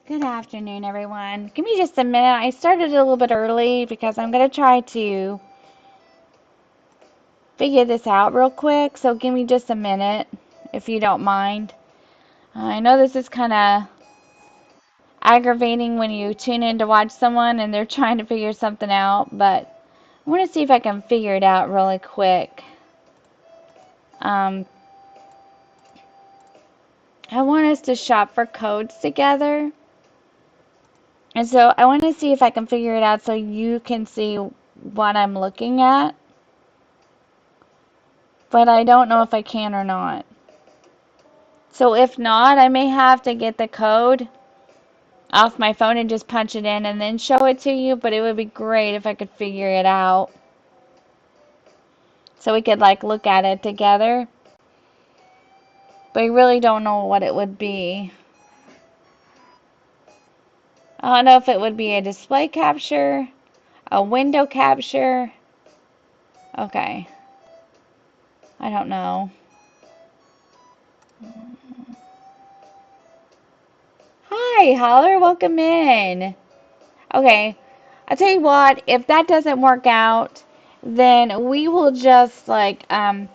Good afternoon, everyone. Give me just a minute. I started a little bit early because I'm going to try to figure this out real quick. So give me just a minute, if you don't mind. I know this is kind of aggravating when you tune in to watch someone and they're trying to figure something out, but I want to see if I can figure it out really quick. Um, I want us to shop for codes together. And so I want to see if I can figure it out so you can see what I'm looking at. But I don't know if I can or not. So if not, I may have to get the code off my phone and just punch it in and then show it to you, but it would be great if I could figure it out. So we could like look at it together. But I really don't know what it would be. I don't know if it would be a display capture, a window capture. Okay. I don't know. Hi, Holler, welcome in. Okay, I'll tell you what, if that doesn't work out, then we will just like I'll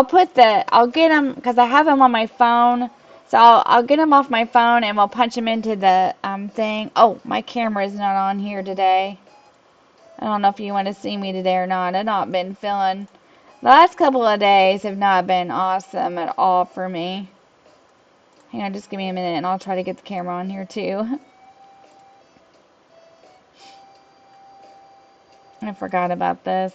get them because I have them on my phone. So I'll get them off my phone and we'll punch them into the thing. Oh, my camera is not on here today. I don't know if you want to see me today or not. I've not been feeling. The last couple of days have not been awesome at all for me. Hang on, just give me a minute and I'll try to get the camera on here too. I forgot about this.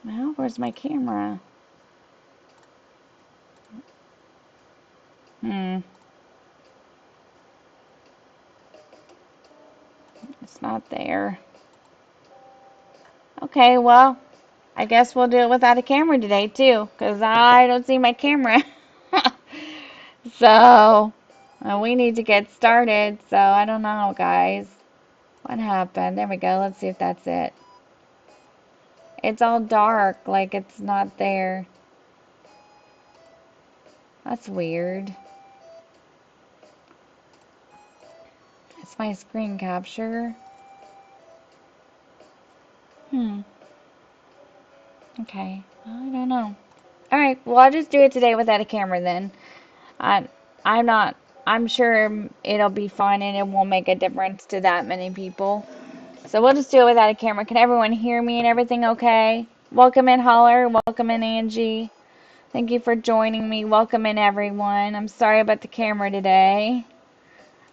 Well, where's my camera? It's not there. Okay, well, I guess we'll do it without a camera today too, because I don't see my camera. So, we need to get started. So, I don't know, guys. What happened? There we go. Let's see if that's it. It's all dark, like it's not there. That's weird. It's my screen capture. Hmm. Okay. I don't know. All right. Well, I'll just do it today without a camera then. I, I'm not. I'm sure it'll be fine and it won't make a difference to that many people. So we'll just do it without a camera. Can everyone hear me and everything okay? Welcome in, Holler. Welcome in, Angie. Thank you for joining me. Welcome in, everyone. I'm sorry about the camera today.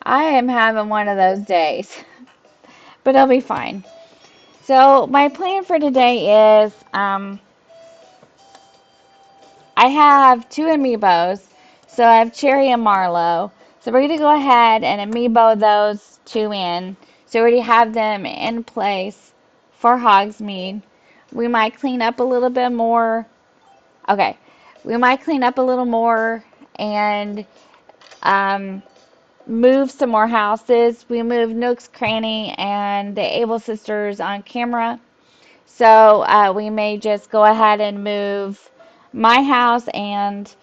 I am having one of those days, but I'll be fine. So my plan for today is I have two amiibos. So I have Cherry and Marlowe. So we're going to go ahead and amiibo those two in. So we already have them in place for Hogsmead. We might clean up a little bit more. Okay. We might clean up a little more and um, move some more houses. We moved Nook's Cranny and the Able Sisters on camera. So we may just go ahead and move my house, and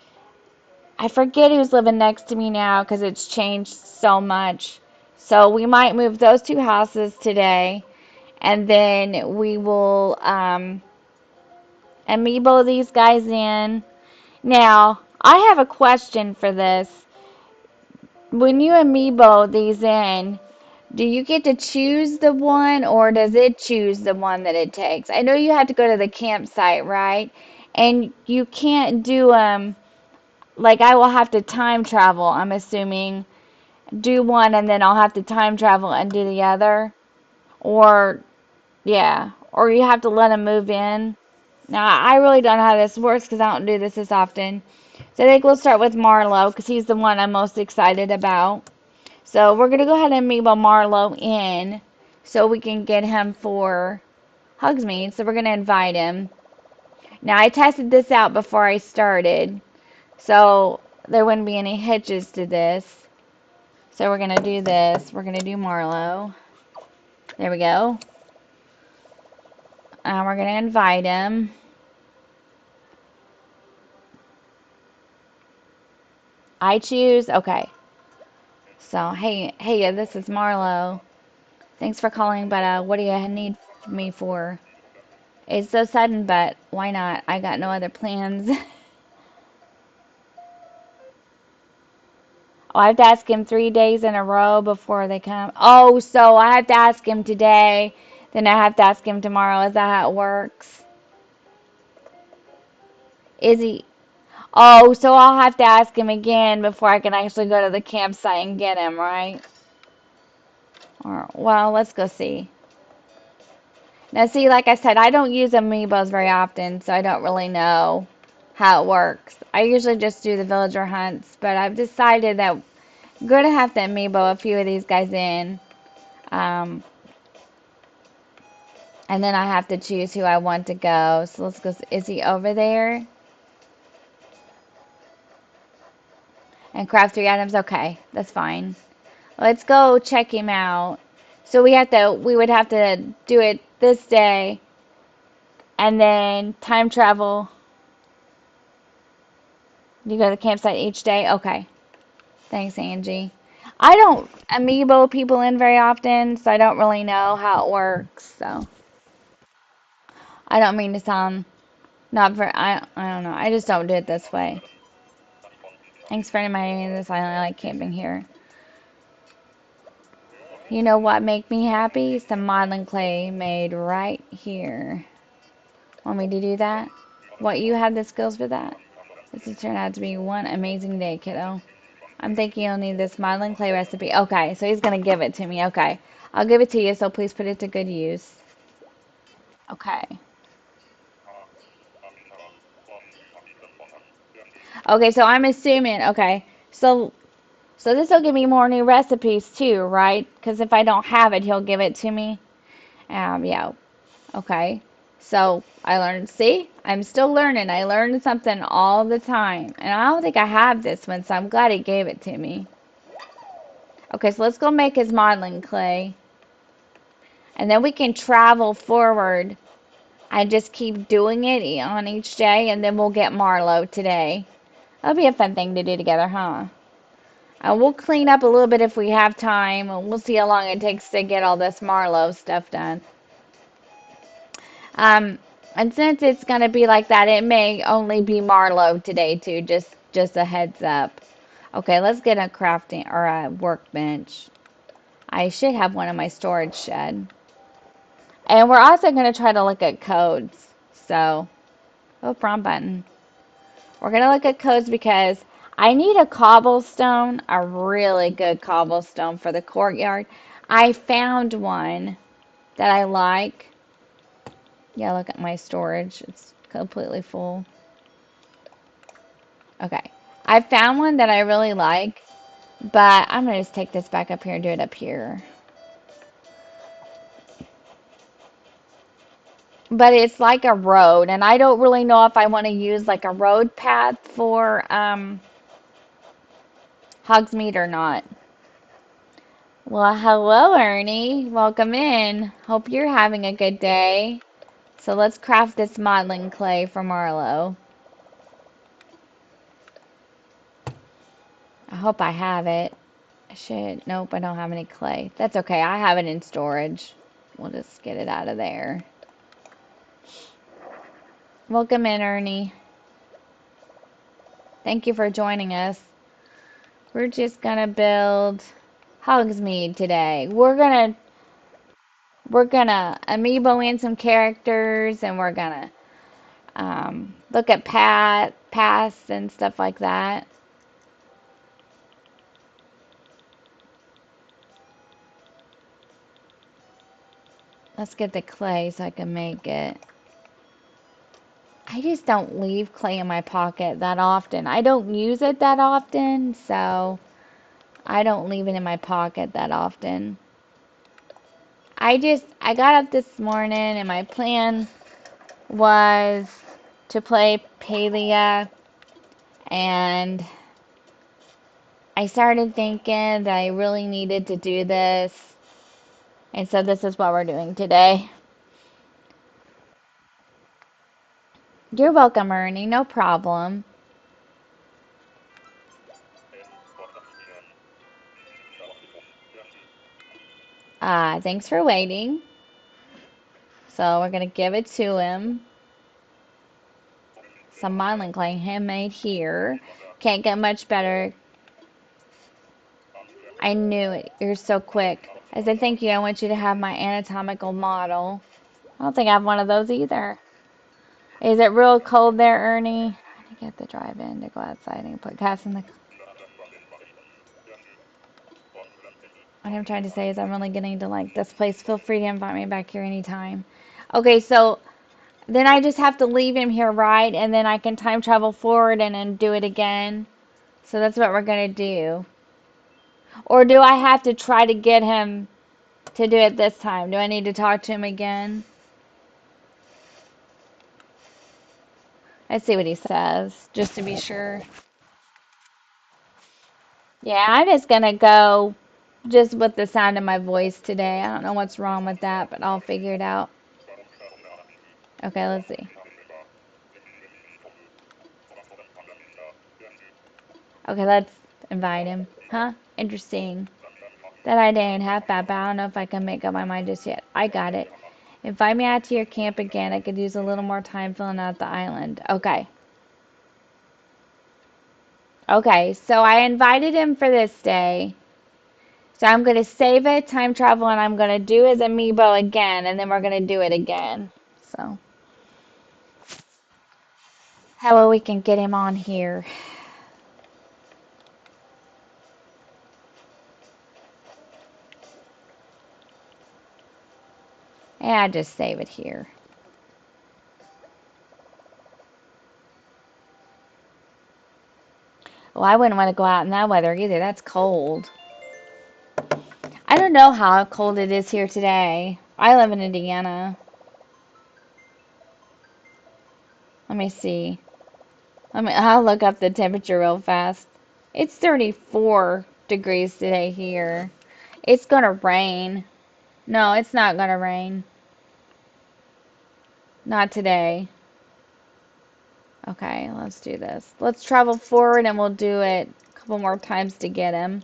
I forget who's living next to me now because it's changed so much. So we might move those two houses today, and then we will amiibo these guys in. Now, I have a question for this. When you amiibo these in, do you get to choose the one or does it choose the one that it takes? I know you have to go to the campsite, right? And you can't do like I will have to time travel, I'm assuming. Do one and then I'll have to time travel and do the other. Or yeah, or you have to let them move in. Now, I really don't know how this works because I don't do this as often. So I think we'll start with Marlowe because he's the one I'm most excited about. So we're going to go ahead and amiibo Marlowe in so we can get him for Hogsmeade. So we're going to invite him. Now, I tested this out before I started, so there wouldn't be any hitches to this. So we're going to do this. We're going to do Marlowe. There we go. We're going to invite him. I choose? Okay. So, hey, this is Marlo. Thanks for calling, but what do you need me for? It's so sudden, but why not? I got no other plans. Oh, I have to ask him 3 days in a row before they come. Oh, so I have to ask him today, then I have to ask him tomorrow. Is that how it works? Is he? Oh, so I'll have to ask him again before I can actually go to the campsite and get him, right? Or, well, let's go see. Now, see, like I said, I don't use amiibos very often, so I don't really know how it works. I usually just do the villager hunts, but I've decided that I'm going to have to amiibo a few of these guys in. Um, and then I have to choose who I want to go. So let's go. Is he over there? And craft 3 items? Okay, that's fine. Let's go check him out. So we would have to do it this day and then time travel. You go to the campsite each day? Okay. Thanks, Angie. I don't amiibo people in very often, so I don't really know how it works. So I don't mean to sound not very, I don't know. I just don't do it this way. Thanks for inviting me to this island. I like camping here. You know what make me happy? Some modeling clay made right here. Want me to do that? What, you have the skills for that? This has turned out to be one amazing day, kiddo. I'm thinking you'll need this modeling clay recipe. Okay, so he's going to give it to me. Okay. I'll give it to you, so please put it to good use. Okay. Okay, so I'm assuming, okay. So this will give me more new recipes too, right? Because if I don't have it, he'll give it to me. Yeah. Okay. So I learned, see, I'm still learning. I learn something all the time. And I don't think I have this one, so I'm glad he gave it to me. Okay, so let's go make his modeling clay. And then we can travel forward and just keep doing it on each day, and then we'll get Marlowe today. That'll be a fun thing to do together, huh? We'll clean up a little bit if we have time, and we'll see how long it takes to get all this Marlowe stuff done. Um, and since it's gonna be like that, it may only be Marlowe today too. Just a heads up. Okay, let's get a crafting or a workbench. I should have one in my storage shed. And we're also gonna try to look at codes. So, oh, wrong button. We're gonna look at codes because I need a cobblestone, a really good cobblestone for the courtyard. I found one that I like. Yeah, look at my storage. It's completely full. Okay. I found one that I really like, but I'm going to just take this back up here and do it up here. But it's like a road, and I don't really know if I want to use like a road path for Hogsmead or not. Well, hello, Ernie. Welcome in. Hope you're having a good day. So let's craft this modeling clay for Marlowe. I hope I have it. I should. Nope, I don't have any clay. That's okay. I have it in storage. We'll just get it out of there. Welcome in, Ernie. Thank you for joining us. We're just gonna build Hogsmead today. We're gonna amiibo in some characters, and we're gonna look at paths and stuff like that. Let's get the clay so I can make it. I just don't leave clay in my pocket that often. I don't use it that often, so I don't leave it in my pocket that often. I got up this morning and my plan was to play Palia, and I started thinking that I really needed to do this, and so this is what we're doing today. You're welcome, Ernie. No problem. Thanks for waiting. So we're going to give it to him. Some modeling clay handmade here. Can't get much better. I knew it. You're so quick. As a thank you, I want you to have my anatomical model. I don't think I have one of those either. Is it real cold there, Ernie? I get the drive-in to go outside and put gas in the... What I'm trying to say is I'm really getting to like this place. Feel free to invite me back here anytime. Okay, so then I just have to leave him here, right? And then I can time travel forward and then do it again. So that's what we're going to do. Or do I have to try to get him to do it this time? Do I need to talk to him again? Let's see what he says, just to be sure. Yeah, I'm just going to go just with the sound of my voice today. I don't know what's wrong with that, but I'll figure it out. Okay, let's see. Okay, let's invite him. Huh? Interesting. That idea ain't half bad, but I don't know if I can make up my mind just yet. I got it. Invite me out to your camp again. I could use a little more time filling out the island. Okay. Okay, so I invited him for this day. So I'm going to save it, time travel, and I'm going to do his amiibo again, and then we're going to do it again. So, how well we can get him on here. And I just save it here. Well, I wouldn't want to go out in that weather either. That's cold. I don't know how cold it is here today. I live in Indiana. Let me see. I'll look up the temperature real fast. It's 34 degrees today here. It's gonna rain. No, it's not gonna rain. Not today. Okay, let's do this. Let's travel forward and we'll do it a couple more times to get him.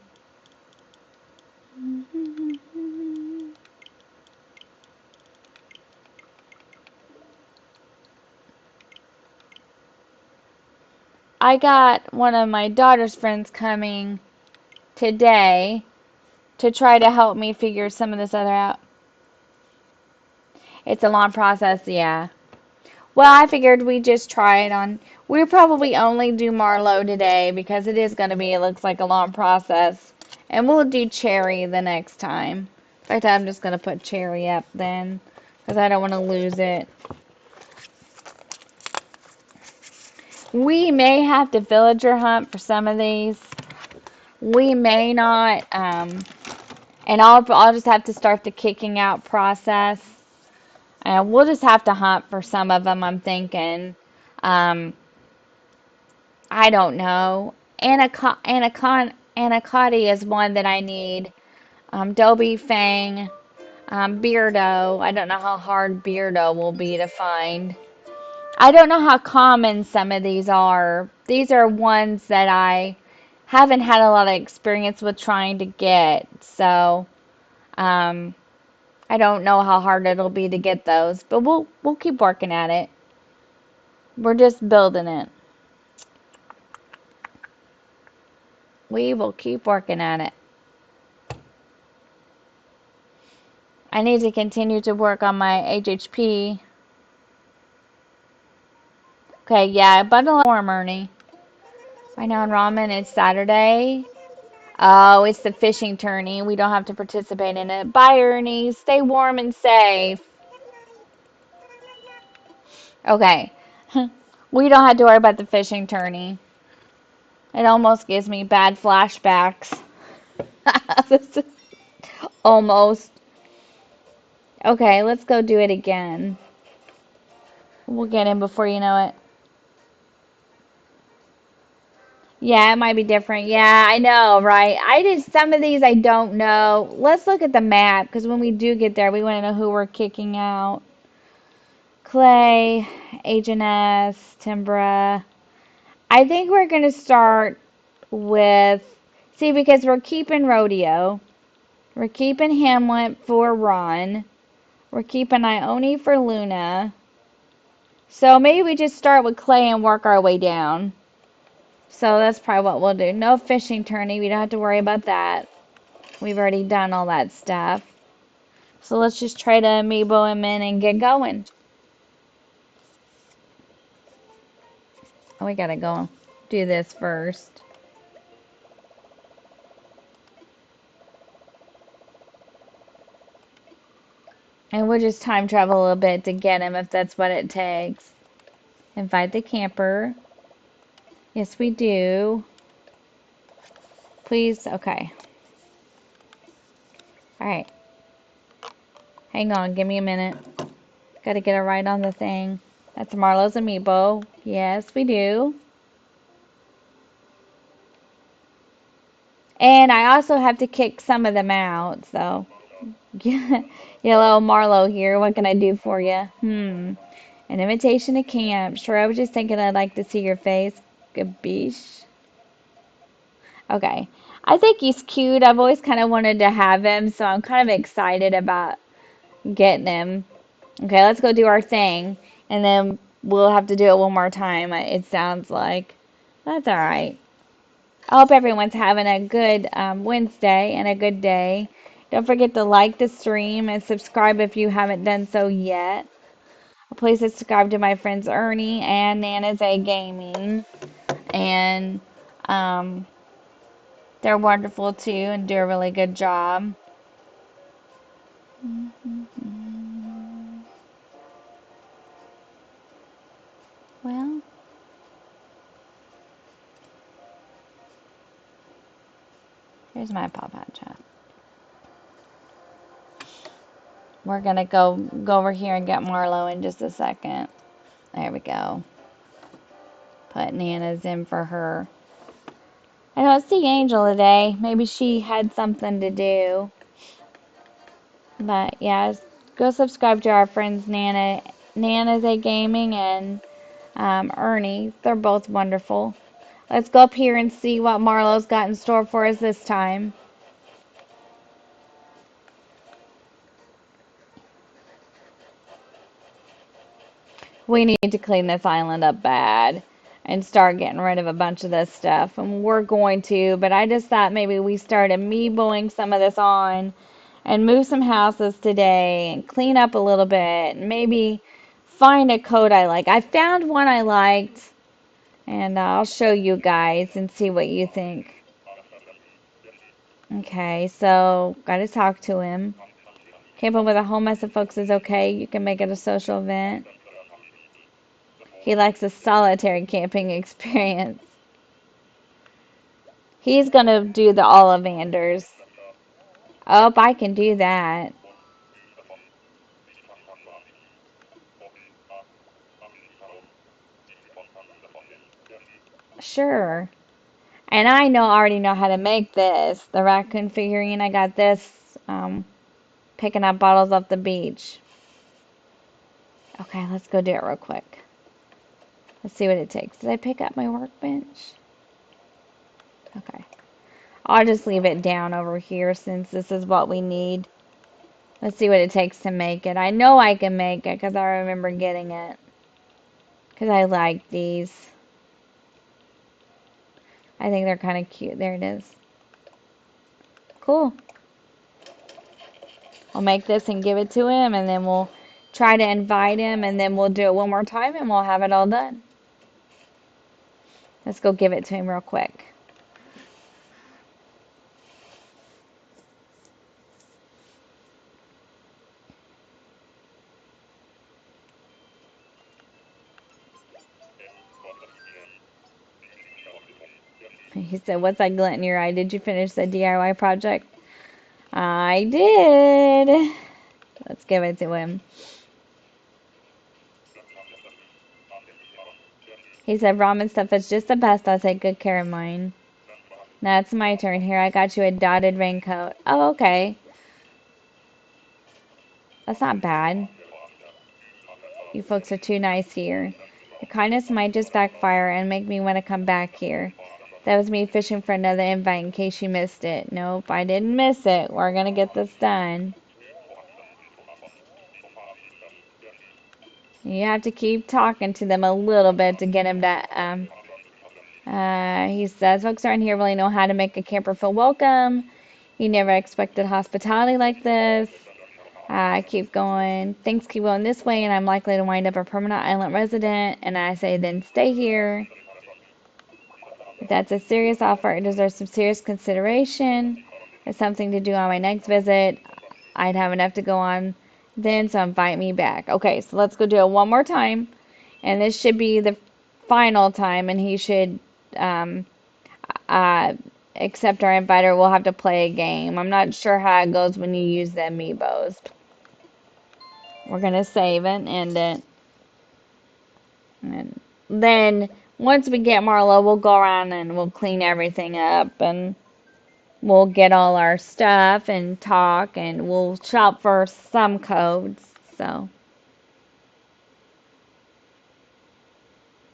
I got one of my daughter's friends coming today to try to help me figure some of this other out. It's a long process, yeah. Well, I figured we'd just try it on. We'll probably only do Marlowe today because it is going to be, it looks like a long process. And we'll do Cherry the next time. In fact, I'm just going to put Cherry up then because I don't want to lose it. We may have to villager hunt for some of these. We may not. And I'll just have to start the kicking out process. And we'll just have to hunt for some of them, I'm thinking. Um, I don't know. Anacotti is one that I need. Dobie, Fang, Beardo. I don't know how hard Beardo will be to find. I don't know how common some of these are. These are ones that I haven't had a lot of experience with trying to get. So, I don't know how hard it'll be to get those, but we'll keep working at it. We're just building it. We will keep working at it. I need to continue to work on my HHP. Okay, yeah, bundle warm, Ernie. Right now in ramen, it's Saturday. Oh, it's the fishing tourney. We don't have to participate in it. Bye, Ernie. Stay warm and safe. Okay. We don't have to worry about the fishing tourney. It almost gives me bad flashbacks. Almost. Okay, let's go do it again. We'll get in before you know it. Yeah, it might be different. Yeah, I know, right? Some of these I don't know. Let's look at the map because when we do get there, we want to know who we're kicking out. Clay, Agnes, Timbra. I think we're going to start with, see, because we're keeping Rodeo, We're keeping Hamlet for Ron. We're keeping Ione for Luna. So maybe we just start with Clay and work our way down. So that's probably what we'll do. No fishing tourney. We don't have to worry about that. We've already done all that stuff. So let's just try to amiibo him in and get going. Oh, we gotta go do this first. And we'll just time travel a little bit to get him if that's what it takes. Invite the camper. Yes, we do. Please, okay. Alright. Hang on, give me a minute. Gotta get it right on the thing. That's Marlo's amiibo. Yes, we do. And I also have to kick some of them out, so. Yellow Marlo here. What can I do for you? An invitation to camp. Sure, I was just thinking I'd like to see your face. Gabish. Okay. I think he's cute. I've always kind of wanted to have him, so I'm kind of excited about getting him. Okay, let's go do our thing, and then we'll have to do it one more time, it sounds like. That's all right. I hope everyone's having a good Wednesday and a good day. Don't forget to like the stream and subscribe if you haven't done so yet. Please subscribe to my friends Ernie and Nana's A Gaming. And um, they're wonderful too and do a really good job. Well, here's my Papa chat. We're gonna go over here and get Marlo in just a second. There we go. Put Nana's in for her. I don't see Angel today. Maybe she had something to do. But yeah, go subscribe to our friends Nana's A Gaming and Ernie. They're both wonderful. Let's go up here and see what Marlo's got in store for us this time. We need to clean this island up bad and start getting rid of a bunch of this stuff. And we're going to, but I just thought maybe we start amiiboing some of this on and move some houses today and clean up a little bit and maybe find a code I like. I found one I liked, and I'll show you guys and see what you think. Okay, so gotta talk to him. Camping with a whole mess of folks is okay. You can make it a social event. He likes a solitary camping experience. He's gonna do the Ollivanders. Oh, I can do that. Sure. And I already know how to make this. The raccoon figurine, I got this picking up bottles off the beach. Okay, let's go do it real quick. Let's see what it takes. Did I pick up my workbench? Okay. I'll just leave it down over here since this is what we need. Let's see what it takes to make it. I know I can make it because I remember getting it. Because I like these. I think they're kind of cute. There it is. Cool. I'll make this and give it to him, and then we'll try to invite him, and then we'll do it one more time, and we'll have it all done. Let's go give it to him real quick. He said, "What's that glint in your eye? Did you finish the DIY project?" I did. Let's give it to him. He said, "Ramen stuff is just the best. I'll take good care of mine." Now it's my turn here. I got you a dotted raincoat. Oh, okay. That's not bad. You folks are too nice here. Your kindness might just backfire and make me want to come back here. That was me fishing for another invite in case you missed it. Nope, I didn't miss it. We're gonna get this done. You have to keep talking to them a little bit to get them to, he says, folks around here really know how to make a camper feel welcome. He never expected hospitality like this. I keep going. Things keep going this way, and I'm likely to wind up a permanent island resident. And I say, then stay here. If that's a serious offer, it deserves some serious consideration. It's something to do on my next visit. I'd have enough to go on then, so invite me back. Okay, so let's go do it one more time. And this should be the final time, and he should um, uh, accept our invite, or we'll have to play a game. I'm not sure how it goes when you use the amiibos. We're going to save it and end it. And then once we get Marlo, we'll go around and we'll clean everything up and we'll get all our stuff and talk and we'll shop for some codes. So,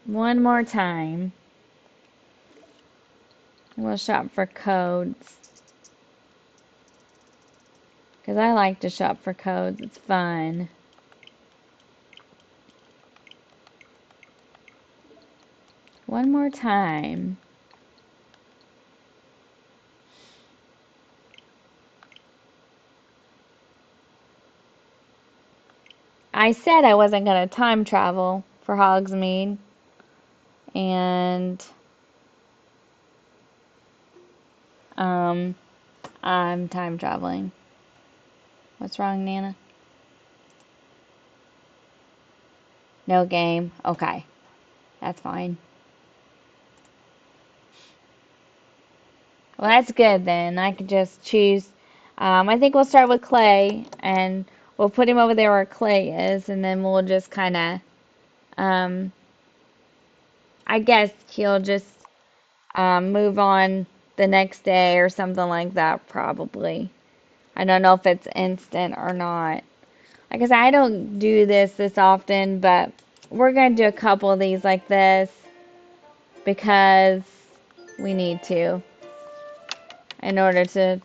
one more time. We'll shop for codes. Because I like to shop for codes. It's fun. One more time. I said I wasn't going to time travel for Hogsmeade. And um, I'm time traveling. What's wrong, Nana? No game. Okay. That's fine. Well, that's good then. I can just choose. I think we'll start with Clay and we'll put him over there where Clay is, and then we'll just kind of, um, I guess he'll just move on the next day or something like that, probably. I don't know if it's instant or not. Like I said, I don't do this often, but we're going to do a couple of these like this because we need to in order to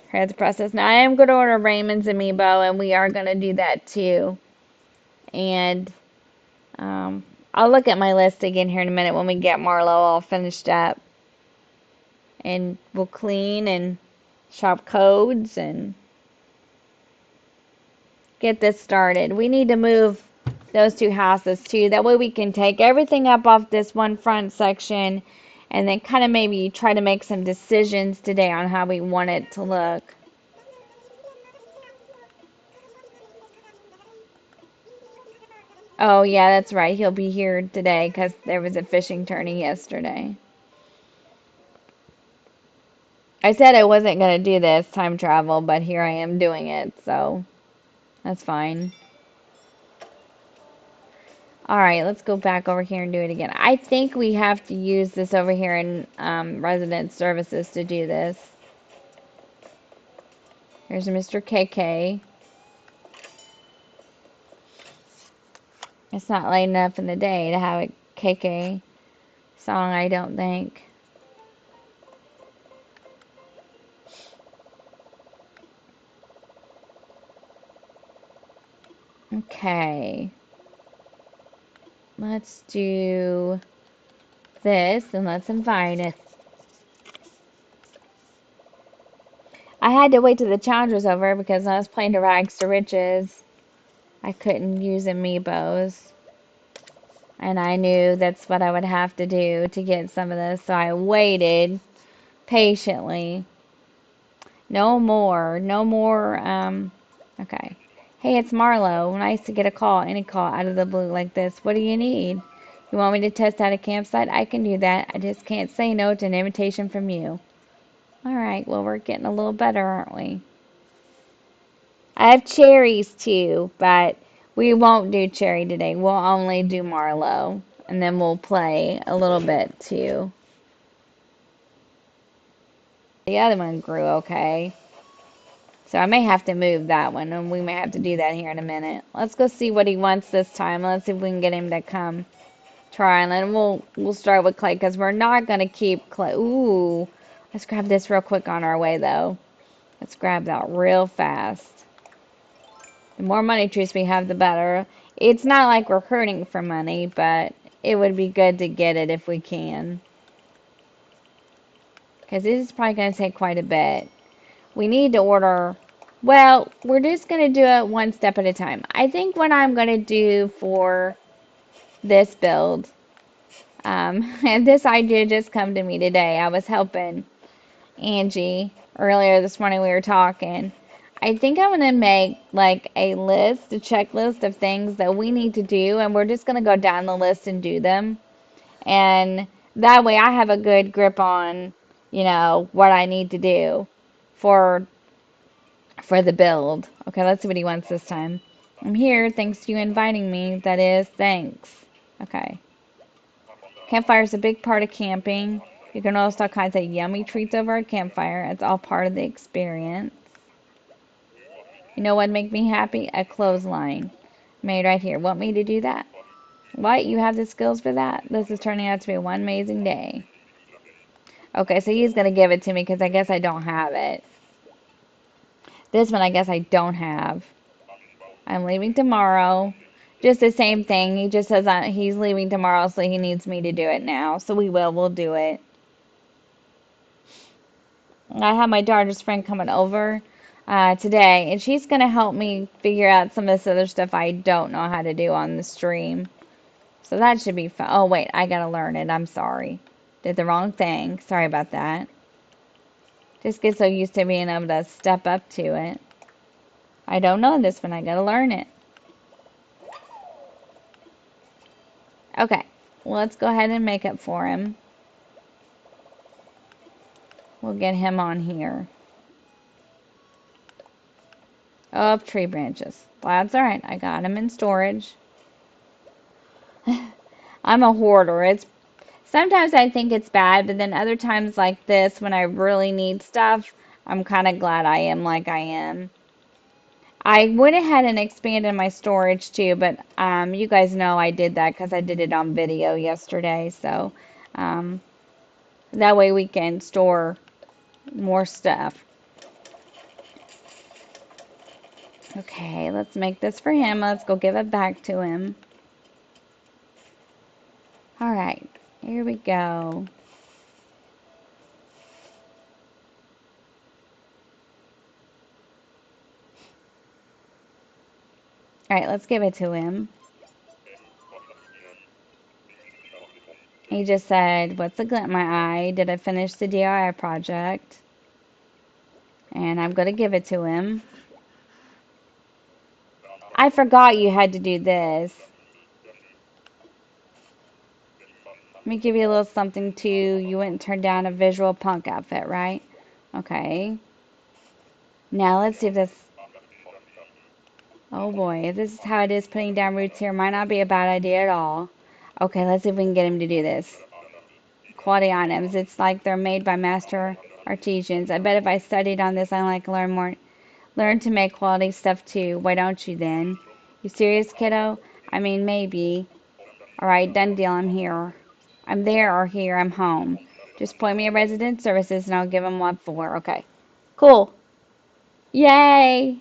hurry the process. Now, I am going to order Raymond's amiibo, and we are going to do that too. And I'll look at my list again here in a minute when we get Marlo all finished up. And we'll clean and shop codes and get this started. We need to move those two houses too. That way we can take everything up off this one front section and then kind of maybe try to make some decisions today on how we want it to look. Oh, yeah, that's right. He'll be here today because there was a fishing tourney yesterday. I said I wasn't going to do this time travel, but here I am doing it, so that's fine. Alright, let's go back over here and do it again. I think we have to use this over here in resident services to do this. Here's Mr. KK. It's not late enough in the day to have a KK song, I don't think. Okay. Let's do this and let's invite it. I had to wait till the challenge was over because I was playing to rags to riches. I couldn't use amiibos. And I knew that's what I would have to do to get some of this, so I waited patiently. No more. No more. Okay. Hey, it's Marlo. Nice to get a call, any call out of the blue like this. What do you need? You want me to test out a campsite? I can do that. I just can't say no to an invitation from you. Alright, well, we're getting a little better, aren't we? I have cherries too, but we won't do cherry today. We'll only do Marlo. And then we'll play a little bit too. The other one grew okay. So I may have to move that one, and we may have to do that here in a minute. Let's go see what he wants this time. Let's see if we can get him to come try, and then we'll start with clay because we're not gonna keep clay. Ooh, let's grab this real quick on our way though. Let's grab that real fast. The more money trees we have, the better. It's not like we're hurting for money, but it would be good to get it if we can. Because this is probably going to take quite a bit. We need to order. Well, we're just going to do it one step at a time. I think what I'm going to do for this build, and this idea just come to me today. I was helping Angie earlier this morning. We were talking. I think I'm going to make like a list, a checklist of things that we need to do, and we're just going to go down the list and do them. And that way I have a good grip on, what I need to do for the build. Okay, let's see what he wants this time. I'm here, thanks to you inviting me. That is, thanks. Okay. Campfire is a big part of camping. You can roast all kinds of yummy treats over a campfire. It's all part of the experience. You know what'd make me happy? A clothesline. Made right here. Want me to do that? What? You have the skills for that? This is turning out to be one amazing day. Okay, so he's going to give it to me because I guess I don't have it. This one I guess I don't have. I'm leaving tomorrow. Just the same thing. He just says he's leaving tomorrow, so he needs me to do it now. So we'll do it. I have my daughter's friend coming over today, and she's going to help me figure out some of this other stuff I don't know how to do on the stream. So that should be fun. Oh, wait, I got to learn it. I'm sorry. Did the wrong thing. Sorry about that. Just get so used to being able to step up to it. I don't know this one. I got to learn it. Okay, well, let's go ahead and make it for him. We'll get him on here. Oh, tree branches. Well, that's all right. I got him in storage. I'm a hoarder. It's sometimes I think it's bad, but then other times like this, when I really need stuff, I'm kind of glad I am like I am. I went ahead and expanded my storage too, but you guys know I did that because I did it on video yesterday. So um, that way we can store more stuff. Okay, let's make this for him. Let's go give it back to him. All right, here we go. All right, let's give it to him. He just said, what's a glint in my eye? Did I finish the DIY project? And I'm going to give it to him. I forgot you had to do this. Let me give you a little something too. You went and turned down a visual punk outfit, right? Okay. Now let's see if this... Oh boy, if this is how it is putting down roots here, might not be a bad idea at all. Okay, let's see if we can get him to do this. Quality items. It's like they're made by master artisans. I bet if I studied on this, I'd like learn more. Learn to make quality stuff too. Why don't you then? You serious, kiddo? I mean, maybe. Alright, done deal. I'm here. I'm there or here. I'm home. Just point me at resident services and I'll give them what for. Okay. Cool. Yay!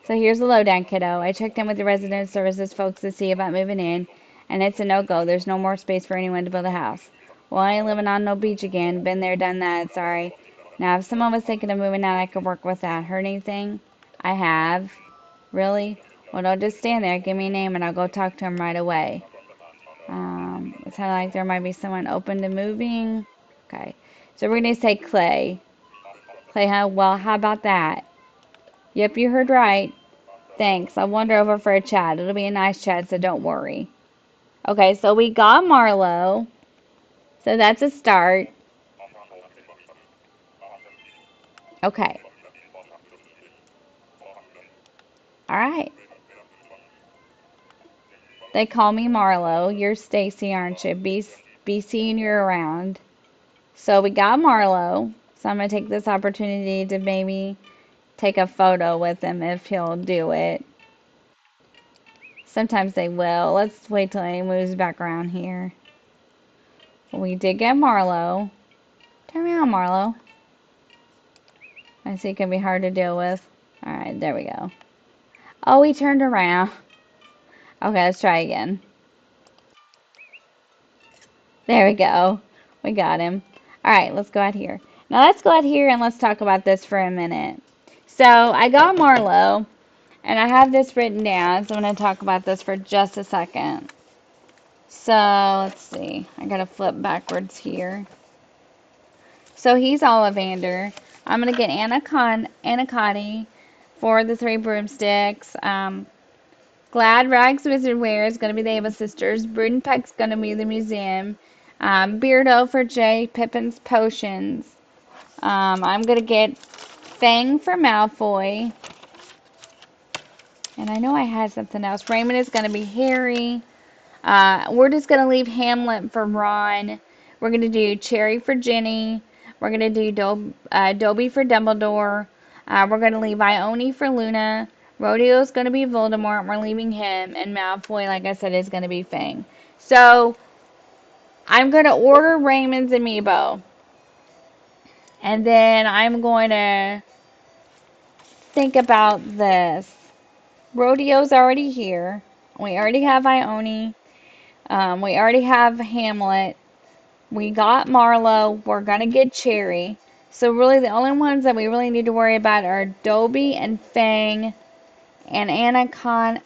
So here's the lowdown, kiddo. I checked in with the resident services folks to see about moving in, and it's a no-go. There's no more space for anyone to build a house. Well, I ain't living on no beach again. Been there, done that. Sorry. Now, if someone was thinking of moving out, I could work with that. Heard anything? I have. Really? Well, don't just stand there. Give me a name, and I'll go talk to him right away. It sounded like there might be someone open to moving. Okay. So we're going to say Clay. Clay, huh? Well, how about that? Yep, you heard right. Thanks. I'll wander over for a chat. It'll be a nice chat, so don't worry. Okay, so we got Marlo. So that's a start. Okay. All right. They call me Marlo. You're Stacy, aren't you? Be seeing you around. So we got Marlo. So I'm going to take this opportunity to maybe take a photo with him if he'll do it. Sometimes they will. Let's wait till he moves back around here. We did get Marlowe. Turn around, Marlowe. I see it can be hard to deal with. Alright, there we go. Oh, he turned around. Okay, let's try again. There we go. We got him. Alright, let's go out here. Now let's go out here and let's talk about this for a minute. So, I got Marlowe, and I have this written down, so I'm going to talk about this for just a second. So, let's see. I got to flip backwards here. So, he's Ollivander. I'm going to get Anacotti for the 3 broomsticks. Glad Rags Wizard Wear is going to be the Ava Sisters. Brudenpeck's going to be the museum. Beardo for Jay Pippin's potions. I'm going to get Fang for Malfoy. And I know I had something else. Raymond is going to be Harry. We're just going to leave Hamlet for Ron. We're going to do Cherry for Ginny. We're going to do Dobby for Dumbledore. We're going to leave Ione for Luna. Rodeo is going to be Voldemort. We're leaving him. And Malfoy, like I said, is going to be Fang. So, I'm going to order Raymond's amiibo. And then I'm going to think about this. Rodeo's already here. We already have Ione. We already have Hamlet. We got Marlowe. We're going to get Cherry. So really the only ones that we really need to worry about are Dobby and Fang and Anacotti,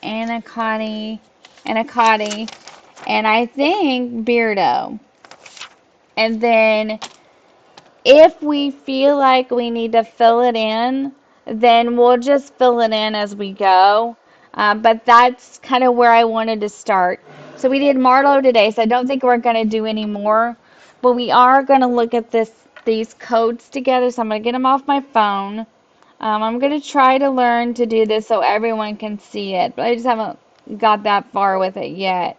and I think Beardo. And then if we feel like we need to fill it in, then we'll just fill it in as we go. But that's kind of where I wanted to start. So we did Marlowe today, so I don't think we're going to do any more. But we are going to look at these codes together, so I'm going to get them off my phone. I'm going to try to learn to do this so everyone can see it, but I just haven't got that far with it yet.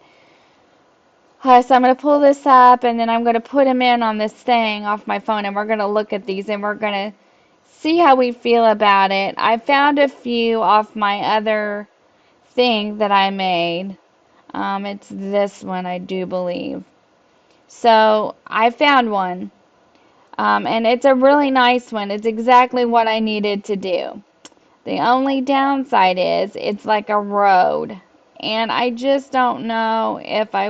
So I'm going to pull this up, and then I'm going to put them in on this thing off my phone, and we're going to look at these, and we're going to see how we feel about it. I found a few off my other thing that I made. It's this one, I do believe. So I found one, and it's a really nice one. It's exactly what I needed to do. The only downside is it's like a road, and I just don't know if I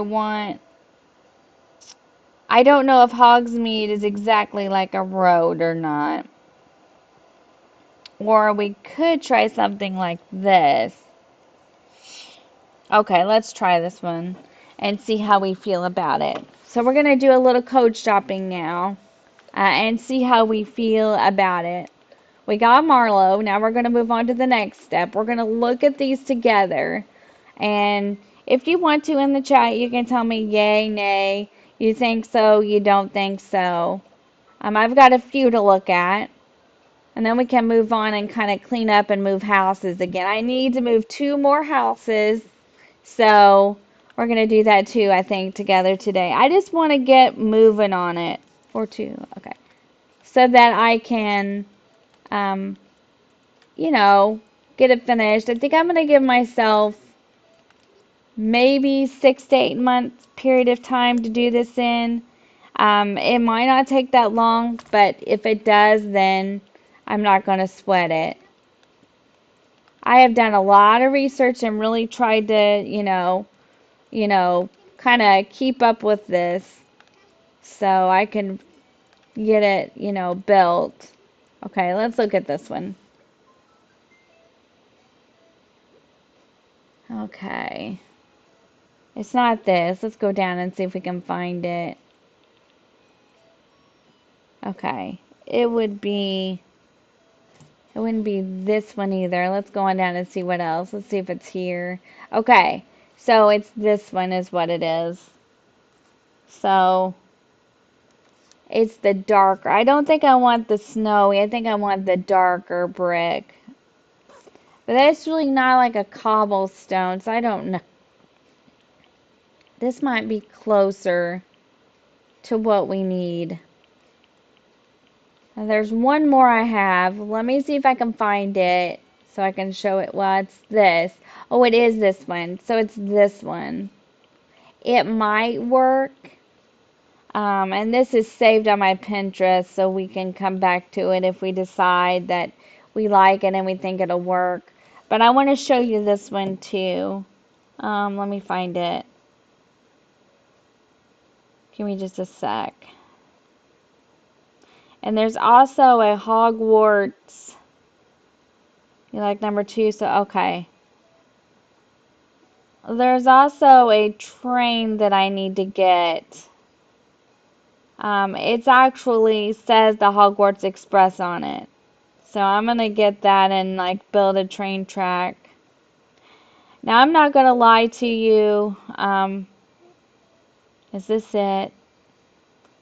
don't know if Hogsmead is exactly like a road or not. Or we could try something like this. Okay, let's try this one and see how we feel about it. So we're going to do a little code shopping now and see how we feel about it. We got Marlowe. Now we're going to move on to the next step. We're going to look at these together. And if you want to in the chat, you can tell me yay, nay, you think so, you don't think so. I've got a few to look at. And then we can move on and kind of clean up and move houses again. I need to move 2 more houses. So we're going to do that too, I think, together today. I just want to get moving on it. Or 2, okay. So that I can, you know, get it finished. I think I'm going to give myself maybe 6 to 8 months period of time to do this in. It might not take that long, but if it does, then I'm not going to sweat it. I have done a lot of research and really tried to, kind of keep up with this so I can get it, built. Okay, let's look at this one. Okay. It's not this. Let's go down and see if we can find it. Okay. It wouldn't be this one either. Let's go on down and see what else. Let's see if it's here. Okay. So it's this one is what it is. So it's the darker. I don't think I want the snowy. I think I want the darker brick. But that's really not like a cobblestone, so I don't know. This might be closer to what we need. Now, there's one more I have. Let me see if I can find it so I can show it. Well, it's this. Oh, it is this one. So it's this one. It might work. And this is saved on my Pinterest so we can come back to it if we decide that we like it and we think it'll work. But I want to show you this one too. Let me find it. Give me just a sec. And there's also a Hogwarts. You like number 2? So, okay. There's also a train that I need to get. It's actually says the Hogwarts Express on it. So I'm going to get that and like build a train track. Now I'm not going to lie to you. Is this it?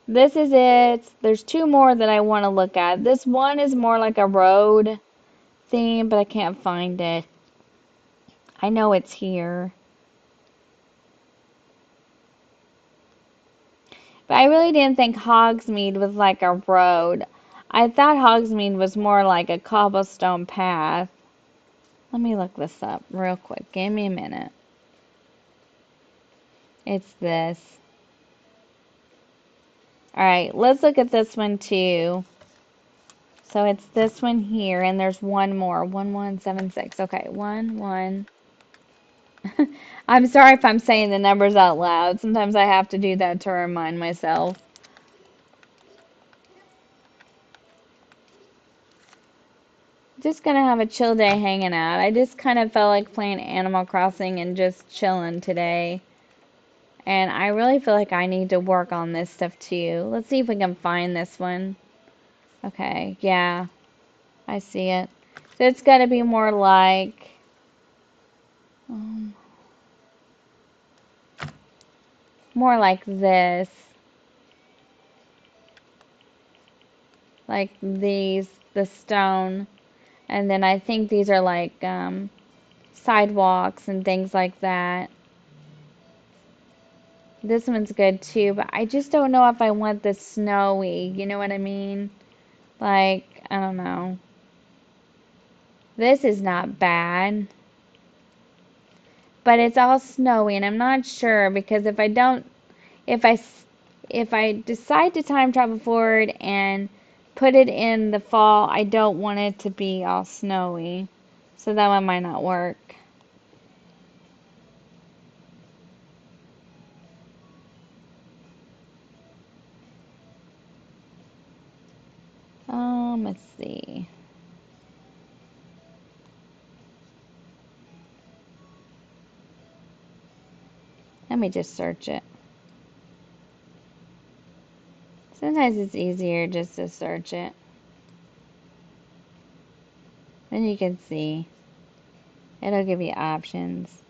This is it. There's 2 more that I want to look at. This one is more like a road theme, but I can't find it. I know it's here. But I really didn't think Hogsmead was like a road. I thought Hogsmead was more like a cobblestone path. Let me look this up real quick. Give me a minute. It's this. Alright, let's look at this one too. So it's this one here, and there's one more. 1176. Okay, 1. I'm sorry if I'm saying the numbers out loud. Sometimes I have to do that to remind myself. Just gonna have a chill day hanging out. I just kind of felt like playing Animal Crossing and just chilling today. And I really feel like I need to work on this stuff too. Let's see if we can find this one. Okay, yeah, I see it. So it's gotta be more like, um, more like this. Like these, the stone. And then I think these are like sidewalks and things like that. This one's good too, but I just don't know if I want the snowy, you know what I mean? Like, I don't know. This is not bad, but it's all snowy and I'm not sure because if I, if I decide to time travel forward and put it in the fall, I don't want it to be all snowy. So that one might not work. Let's see. Let me just search it. Sometimes it's easier just to search it. Then you can see. It'll give you options.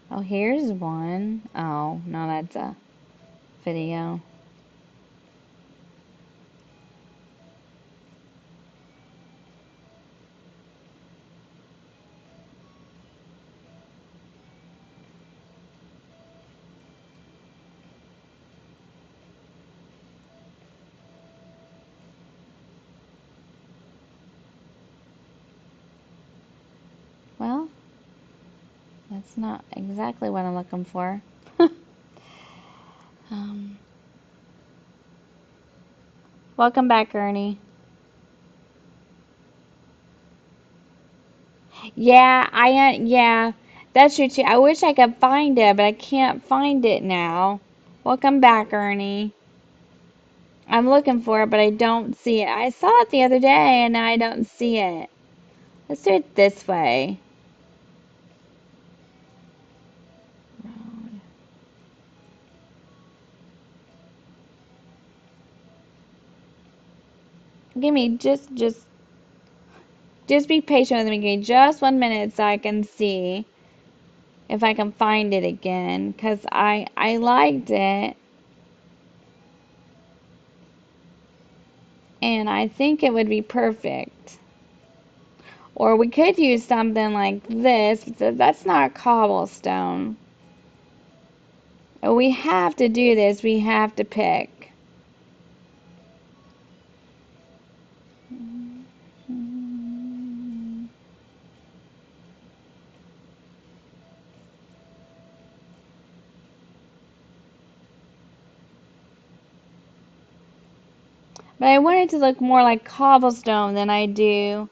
Oh, here's one. Oh, no, that's a video. Well, that's not exactly what I'm looking for. um, Welcome back, Ernie. Yeah, that's true too. I wish I could find it, but I can't find it now. Welcome back, Ernie. I'm looking for it, but I don't see it. I saw it the other day, and now I don't see it. Let's do it this way. Give me just be patient with me. Give me just 1 minute so I can see if I can find it again, cause I liked it, and I think it would be perfect. Or we could use something like this. That's not cobblestone. We have to do this. We have to pick. But I want it to look more like cobblestone than I do.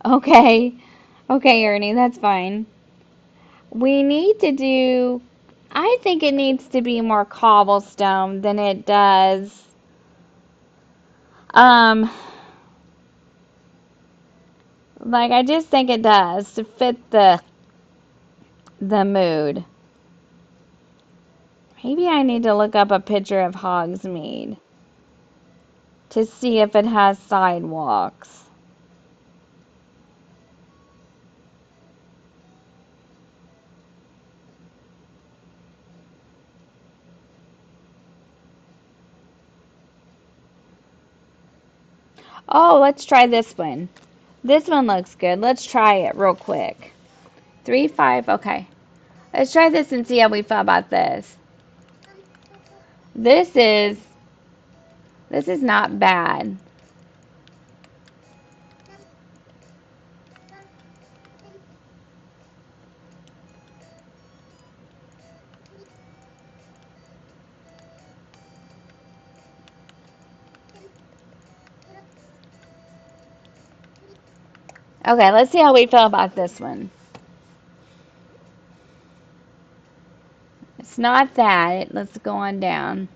Okay. Okay, Ernie, that's fine. We need to do, I think it needs to be more cobblestone than it does. Um, like I just think it does to fit the mood. Maybe I need to look up a picture of Hogsmead to see if it has sidewalks. Oh, let's try this one. This one looks good. Let's try it real quick. 3, 5, okay. Let's try this and see how we feel about this. This is this is not bad. Okay, let's see how we feel about this one. It's not that. Let's go on down.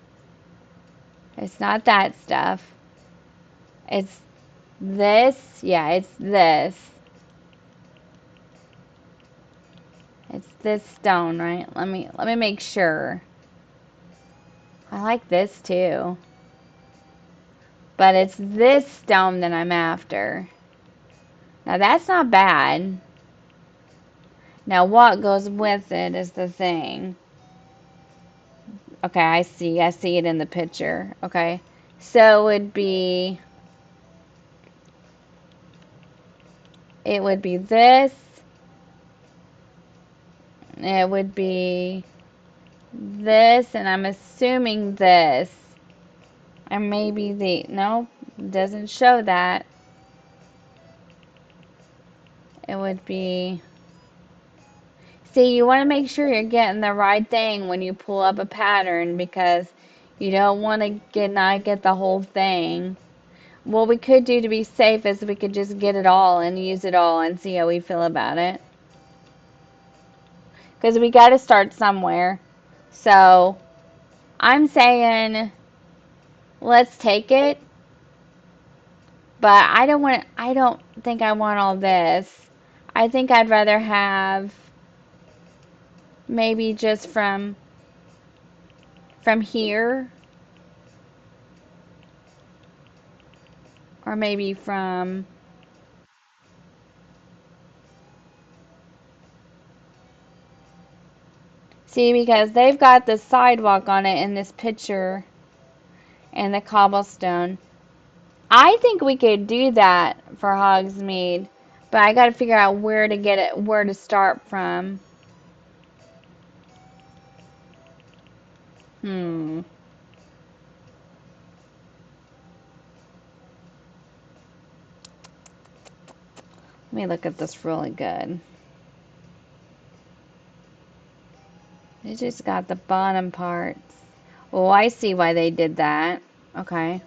It's not that stuff. It's this. Yeah, it's this. It's this stone, right? Let me make sure. I like this too. But it's this stone that I'm after. Now that's not bad. Now what goes with it is the thing. Okay, I see. I see it in the picture. Okay. So it would be this. It would be this, and I'm assuming this. And maybe no, doesn't show that. It would be, see, you want to make sure you're getting the right thing when you pull up a pattern because you don't want to not get the whole thing. What we could do to be safe is we could just get it all and use it all and see how we feel about it. Because we got to start somewhere. So I'm saying let's take it, but I don't think I want all this. I think I'd rather have maybe just from here, or maybe from, see, because they've got the sidewalk on it in this picture and the cobblestone. I think we could do that for Hogsmeade, but I got to figure out where to get it, where to start from. Hmm. Let me look at this really good. They just got the bottom parts. Oh, I see why they did that. Okay.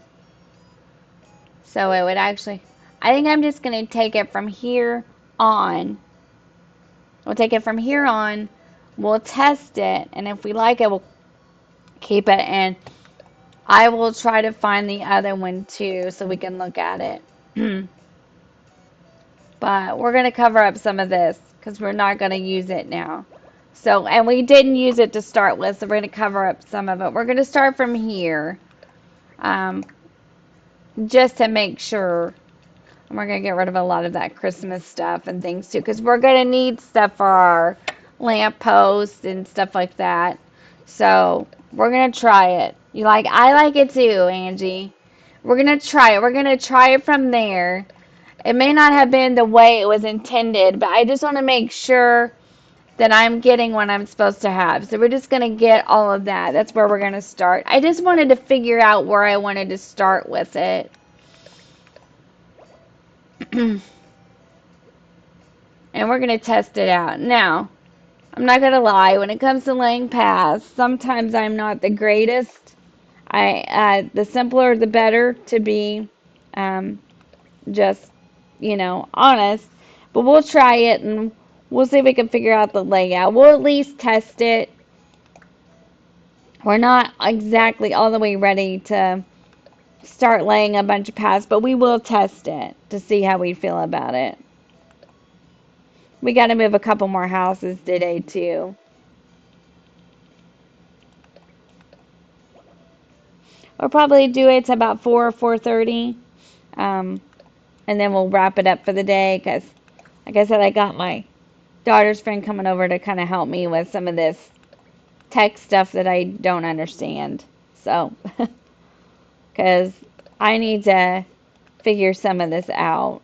So it would actually, I think I'm just going to take it from here on. We'll take it from here on. We'll test it. And if we like it, we'll keep it. And I will try to find the other one too so we can look at it. But we're going to cover up some of this because we're not going to use it now. So, and we didn't use it to start with, so we're going to cover up some of it. We're going to start from here, um, just to make sure. And we're going to get rid of a lot of that Christmas stuff and things too, because we're going to need stuff for our lamp posts and stuff like that. So, we're going to try it. I like it too, Angie. We're going to try it. We're going to try it from there. It may not have been the way it was intended, but I just want to make sure that I'm getting what I'm supposed to have. So we're just going to get all of that. That's where we're going to start. I just wanted to figure out where I wanted to start with it. And we're going to test it out. Now, I'm not going to lie. When it comes to laying paths, sometimes I'm not the greatest. The simpler the better, to be um, just, honest. But we'll try it and we'll see if we can figure out the layout. We'll at least test it. We're not exactly all the way ready to start laying a bunch of paths, but we will test it to see how we feel about it. We got to move a couple more houses today, too. We'll probably do it to about 4 or 4:30. Um, and then we'll wrap it up for the day because, like I said, I got my daughter's friend coming over to kind of help me with some of this tech stuff that I don't understand. So, because I need to figure some of this out.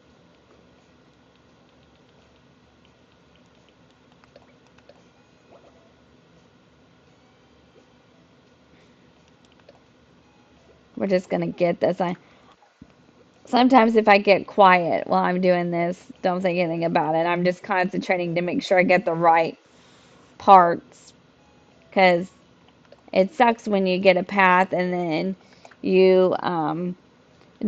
We're just going to get this. Sometimes if I get quiet while I'm doing this, don't think anything about it. I'm just concentrating to make sure I get the right parts because it sucks when you get a path and then you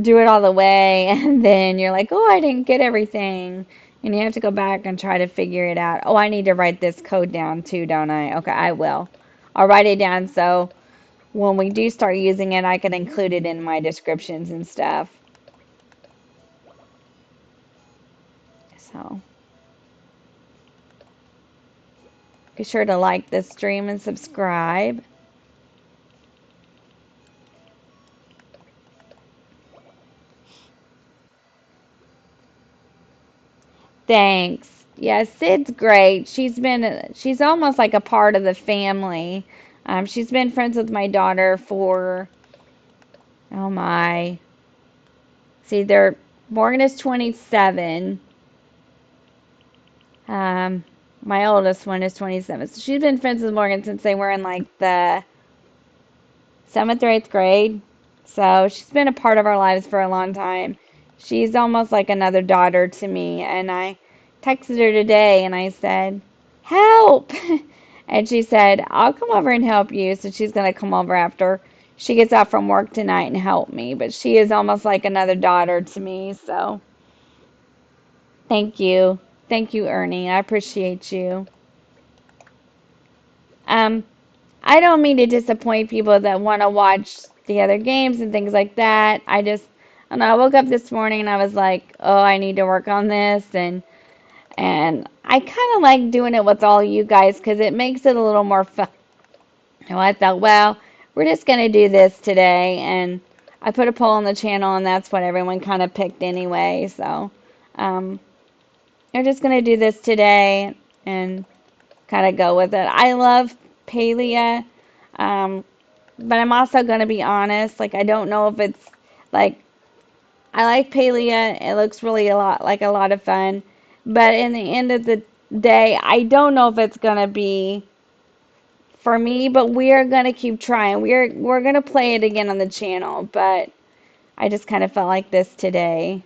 do it all the way and then you're like, oh, I didn't get everything. And you have to go back and try to figure it out. Oh, I need to write this code down too, don't I? Okay, I will. I'll write it down so when we do start using it, I can include it in my descriptions and stuff. So be sure to like this stream and subscribe. Thanks. Yeah, Sid's great. She's almost like a part of the family. She's been friends with my daughter for, oh my, see, Morgan is 27. Um, my oldest one is 27. So she's been friends with Morgan since they were in like the 7th or 8th grade. So she's been a part of our lives for a long time. She's almost like another daughter to me. And I texted her today and I said, help! And she said, I'll come over and help you. So she's going to come over after she gets out from work tonight and help me. But she is almost like another daughter to me. So thank you. Thank you, Ernie. I appreciate you. Um, I don't mean to disappoint people that want to watch the other games and things like that. I don't know, I woke up this morning and I was like, oh, I need to work on this, and I kind of like doing it with all you guys because it makes it a little more fun. So I thought, well, we're just gonna do this today, and I put a poll on the channel, and that's what everyone kind of picked anyway. So, um, we're just gonna do this today and kind of go with it. I love Palia. Um, But I'm also going to be honest, like I don't know if it's like I like Palia. It looks really a lot like a lot of fun. But in the end of the day, I don't know if it's going to be for me, but we are going to keep trying. We're going to play it again on the channel, but I just kind of felt like this today.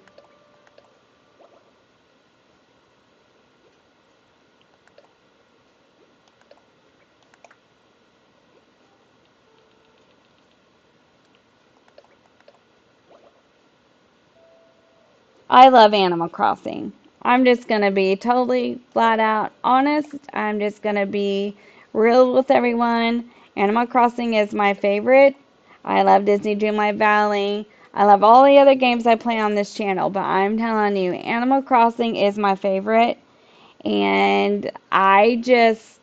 I love Animal Crossing. I'm just going to be totally flat out honest. I'm just going to be real with everyone. Animal Crossing is my favorite. I love Disney Dreamlight Valley. I love all the other games I play on this channel, but I'm telling you, Animal Crossing is my favorite. And I just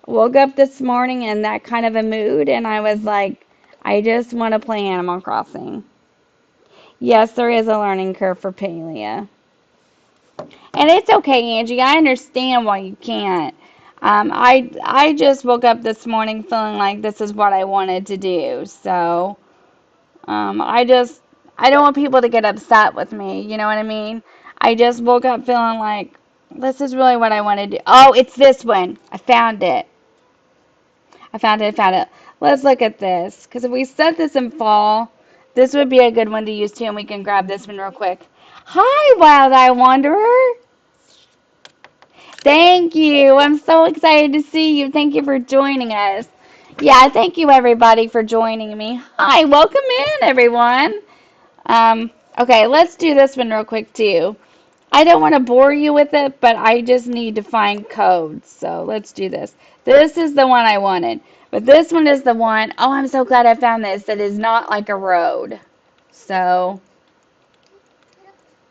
woke up this morning in that kind of a mood, and I was like, I just want to play Animal Crossing. Yes, there is a learning curve for Palia. And it's okay, Angie. I understand why you can't. I just woke up this morning feeling like this is what I wanted to do. So I don't want people to get upset with me. You know what I mean? I just woke up feeling like this is really what I want to do. Oh, it's this one. I found it. I found it. I found it. Let's look at this. Because if we set this in fall, this would be a good one to use too. And we can grab this one real quick. Hi, Wild Eye Wanderer. Thank you. I'm so excited to see you. Thank you for joining us. Yeah, thank you everybody for joining me. Hi, welcome in everyone. Okay, let's do this one real quick too. I don't want to bore you with it, but I just need to find codes. So let's do this. This is the one I wanted. But this one is the one, oh, I'm so glad I found this, that is not like a road. So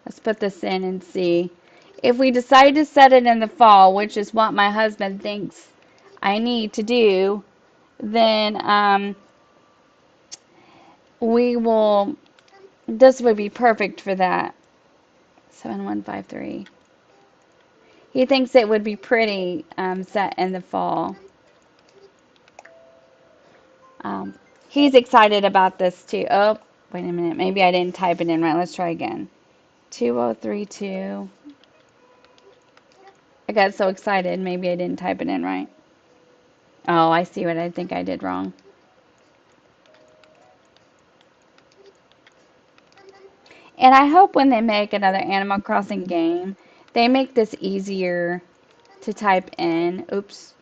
let's put this in and see. If we decide to set it in the fall, which is what my husband thinks I need to do, then we will, this would be perfect for that. 7153. He thinks it would be pretty set in the fall. Um, he's excited about this too. Oh, wait a minute. Maybe I didn't type it in right. Let's try again. 2032. I got so excited. Maybe I didn't type it in right. Oh, I see what I think I did wrong. And I hope when they make another Animal Crossing game, they make this easier to type in. Oops.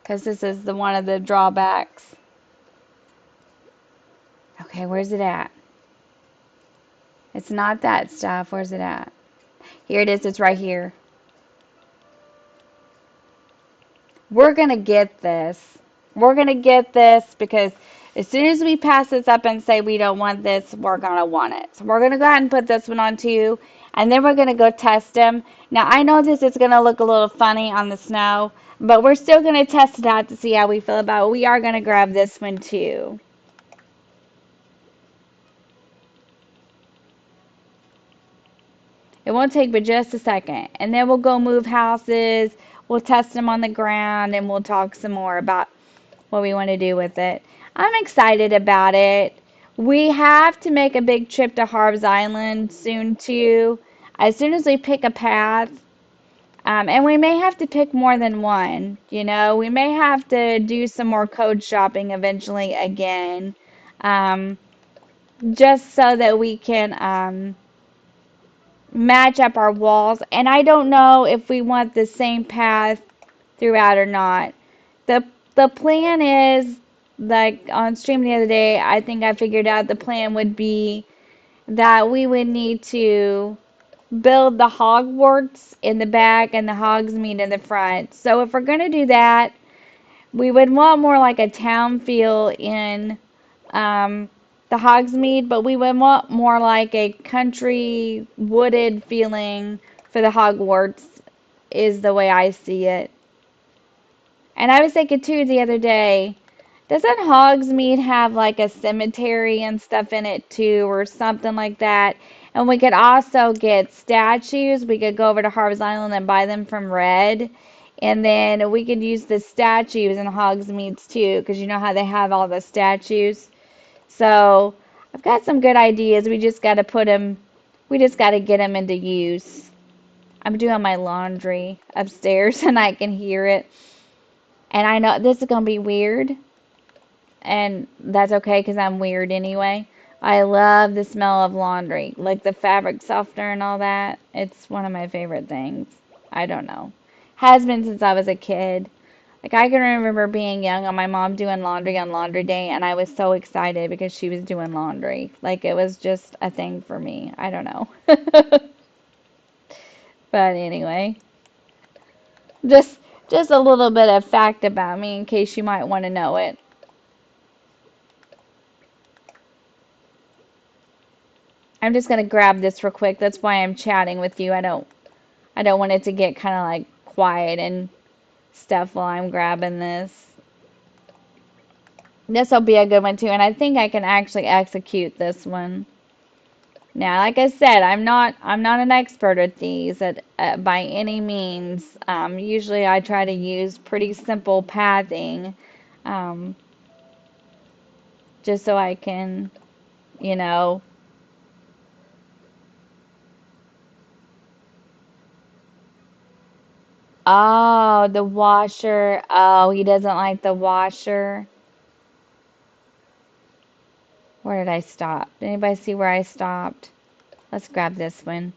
Because this is the one of the drawbacks. Okay, where's it at? It's not that stuff. Where's it at? Here it is. It's right here. We're going to get this. We're going to get this because as soon as we pass this up and say we don't want this, we're going to want it. So we're going to go ahead and put this one on too. And then we're going to go test them. Now, I know this is going to look a little funny on the snow, but we're still going to test it out to see how we feel about it. We are going to grab this one too. It won't take but just a second. And then we'll go move houses. We'll test them on the ground and we'll talk some more about what we want to do with it. I'm excited about it. We have to make a big trip to Harb's Island soon too. As soon as we pick a path, and we may have to pick more than one. You know, we may have to do some more code shopping eventually again, um, just so that we can match up our walls. And I don't know if we want the same path throughout or not. The the plan is, like on stream the other day, I think I figured out the plan would be that we would need to build the Hogwarts in the back and the Hogsmead in the front. So if we're going to do that, we would want more like a town feel in the Hogsmeade, but we would want more like a country wooded feeling for the Hogwarts is the way I see it. And I was thinking too the other day, doesn't Hogsmeade have like a cemetery and stuff in it too, or something like that? And we could also get statues. We could go over to Harvest Island and buy them from Red. And then we could use the statues in Hogsmeade's too, because you know how they have all the statues. So I've got some good ideas. We just got to put them, we just got to get them into use. I'm doing my laundry upstairs and I can hear it. And I know this is going to be weird, and that's okay because I'm weird anyway. I love the smell of laundry, like the fabric softener and all that. It's one of my favorite things. I don't know. Has been since I was a kid. Like I can remember being young and my mom doing laundry on laundry day, and I was so excited because she was doing laundry. Like it was just a thing for me. I don't know. But anyway, just just a little bit of fact about me in case you might want to know it. I'm just gonna grab this real quick. That's why I'm chatting with you. I don't want it to get kind of like quiet and stuff while I'm grabbing this. This will be a good one too, and I think I can actually execute this one. Now, like I said, I'm not an expert at these by any means. Usually, I try to use pretty simple pathing, um, just so I can, you know. Oh, the washer. Oh, he doesn't like the washer. Where did I stop? Did anybody see where I stopped? Let's grab this one.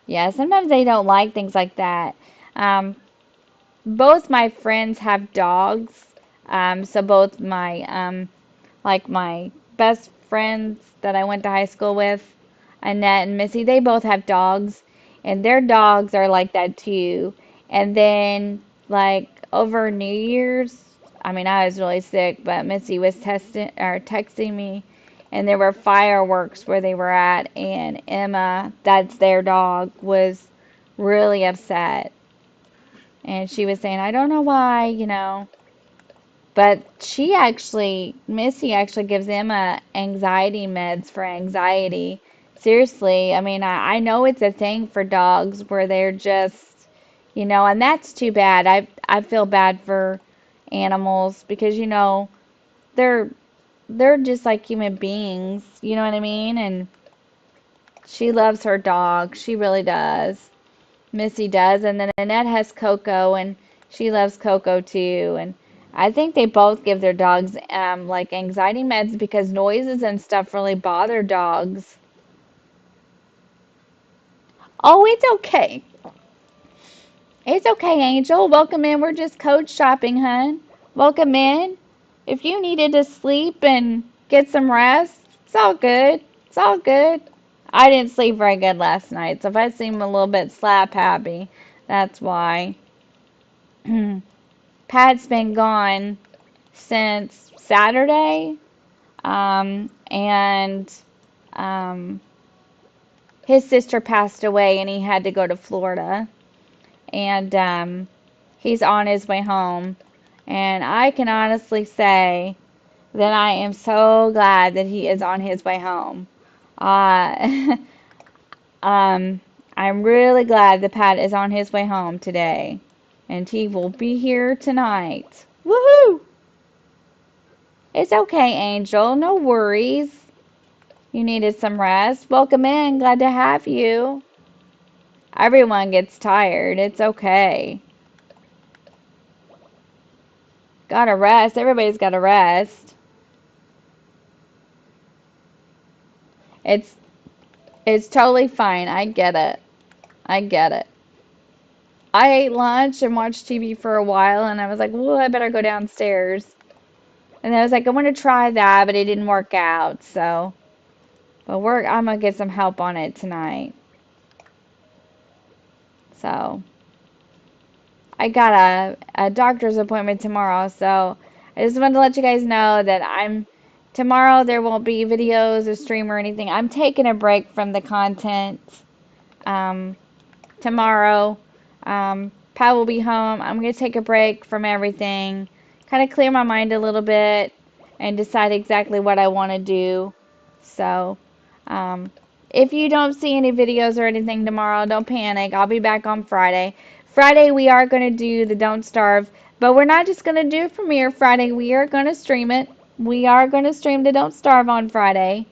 Yeah, sometimes they don't like things like that. Um, both my friends have dogs. So both my like my best friends that I went to high school with, Annette and Missy, they both have dogs, and their dogs are like that too. And then, like over New Year's, I mean, I was really sick, but Missy was texting me, and there were fireworks where they were at, and Emma, that's their dog, was really upset, and she was saying, I don't know why, but Missy actually gives Emma anxiety meds for anxiety. Seriously, I mean, I know it's a thing for dogs where they're just, and that's too bad. I feel bad for animals because, they're they're just like human beings, you know what I mean? And she loves her dog. She really does. Missy does, and then Annette has Coco, and she loves Coco too. And I think they both give their dogs like anxiety meds because noises and stuff really bother dogs. Oh, it's okay. It's okay, Angel. Welcome in. We're just coach shopping, hun. Welcome in. If you needed to sleep and get some rest, it's all good. It's all good. I didn't sleep very good last night, so if I seem a little bit slap happy, that's why. Pat's been gone since Saturday, and um, his sister passed away, and he had to go to Florida, and he's on his way home. And I can honestly say that I am so glad that he is on his way home. Uh, um, I'm really glad that Pat is on his way home today, and he will be here tonight. Woohoo! It's okay, Angel. No worries. You needed some rest. Welcome in. Glad to have you. Everyone gets tired. It's okay. Gotta rest. Everybody's gotta rest. It's it's totally fine. I get it. I get it. I ate lunch and watched TV for a while, and I was like, well, I better go downstairs. And I was like, I want to try that, but it didn't work out. I'm gonna get some help on it tonight. So. I got a doctor's appointment tomorrow, so I just wanted to let you guys know that tomorrow there won't be videos or stream or anything. I'm taking a break from the content um, tomorrow. Pat will be home. I'm going to take a break from everything, kind of clear my mind a little bit, and decide exactly what I want to do. So, um, if you don't see any videos or anything tomorrow, don't panic. I'll be back on Friday. Friday, we are going to do the Don't Starve, but we're not just going to do Premiere Friday. We are going to stream it. We are going to stream the Don't Starve on Friday.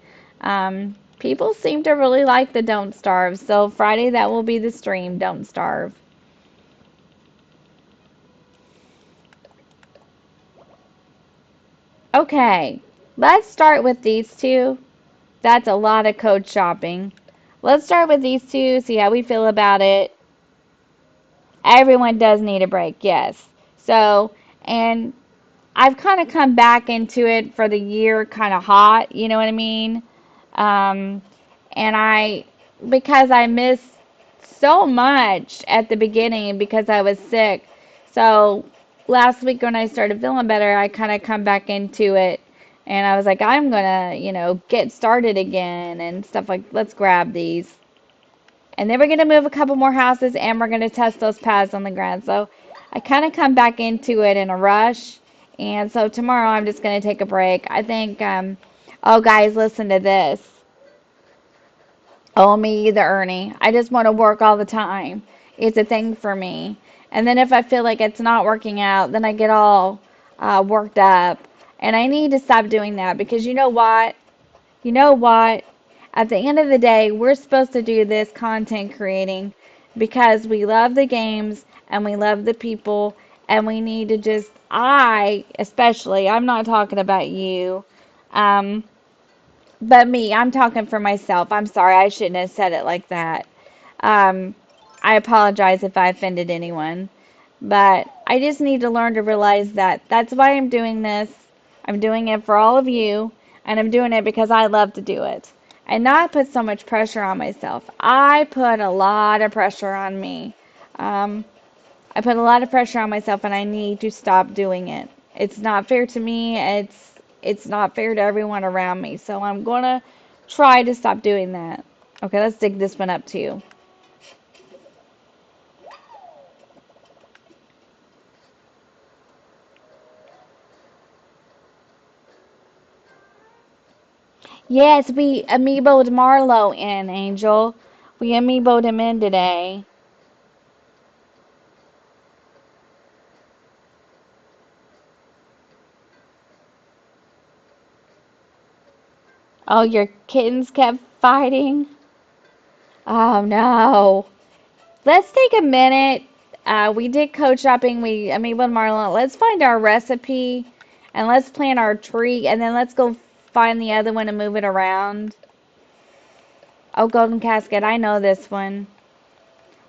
People seem to really like the Don't Starve, so Friday that will be the stream, Don't Starve. Okay, let's start with these two. That's a lot of code shopping. Let's start with these two, see how we feel about it. Everyone does need a break, yes. So, and I've kind of come back into it for the year kind of hot, you know what I mean? Um, and because I missed so much at the beginning because I was sick. So last week when I started feeling better, I kind of come back into it. And I was like, I'm gonna, get started again and stuff like, let's grab these. And then we're going to move a couple more houses and we're going to test those paths on the ground. So I kind of come back into it in a rush. And so tomorrow I'm just going to take a break. I think, oh, guys, listen to this. Oh, me either, Ernie. I just want to work all the time. It's a thing for me. And then if I feel like it's not working out, then I get all worked up. And I need to stop doing that because you know what? You know what? At the end of the day, we're supposed to do this content creating because we love the games and we love the people and we need to especially, I'm not talking about you, um, but me, I'm talking for myself. I'm sorry, I shouldn't have said it like that. Um, I apologize if I offended anyone, but I just need to learn to realize that that's why I'm doing this. I'm doing it for all of you, and I'm doing it because I love to do it. And not put so much pressure on myself. I put a lot of pressure on me. Um, I put a lot of pressure on myself, and I need to stop doing it. It's not fair to me. It's not fair to everyone around me. So I'm gonna try to stop doing that. Okay, let's dig this one up too. Yes, we amiiboed Marlowe in, Angel. We amiiboed him in today. Oh, your kittens kept fighting? Oh no. Let's take a minute. We did code shopping. We amiiboed Marlowe. Let's find our recipe and let's plant our tree and then let's go find the other one and move it around. Oh, golden casket. I know this one.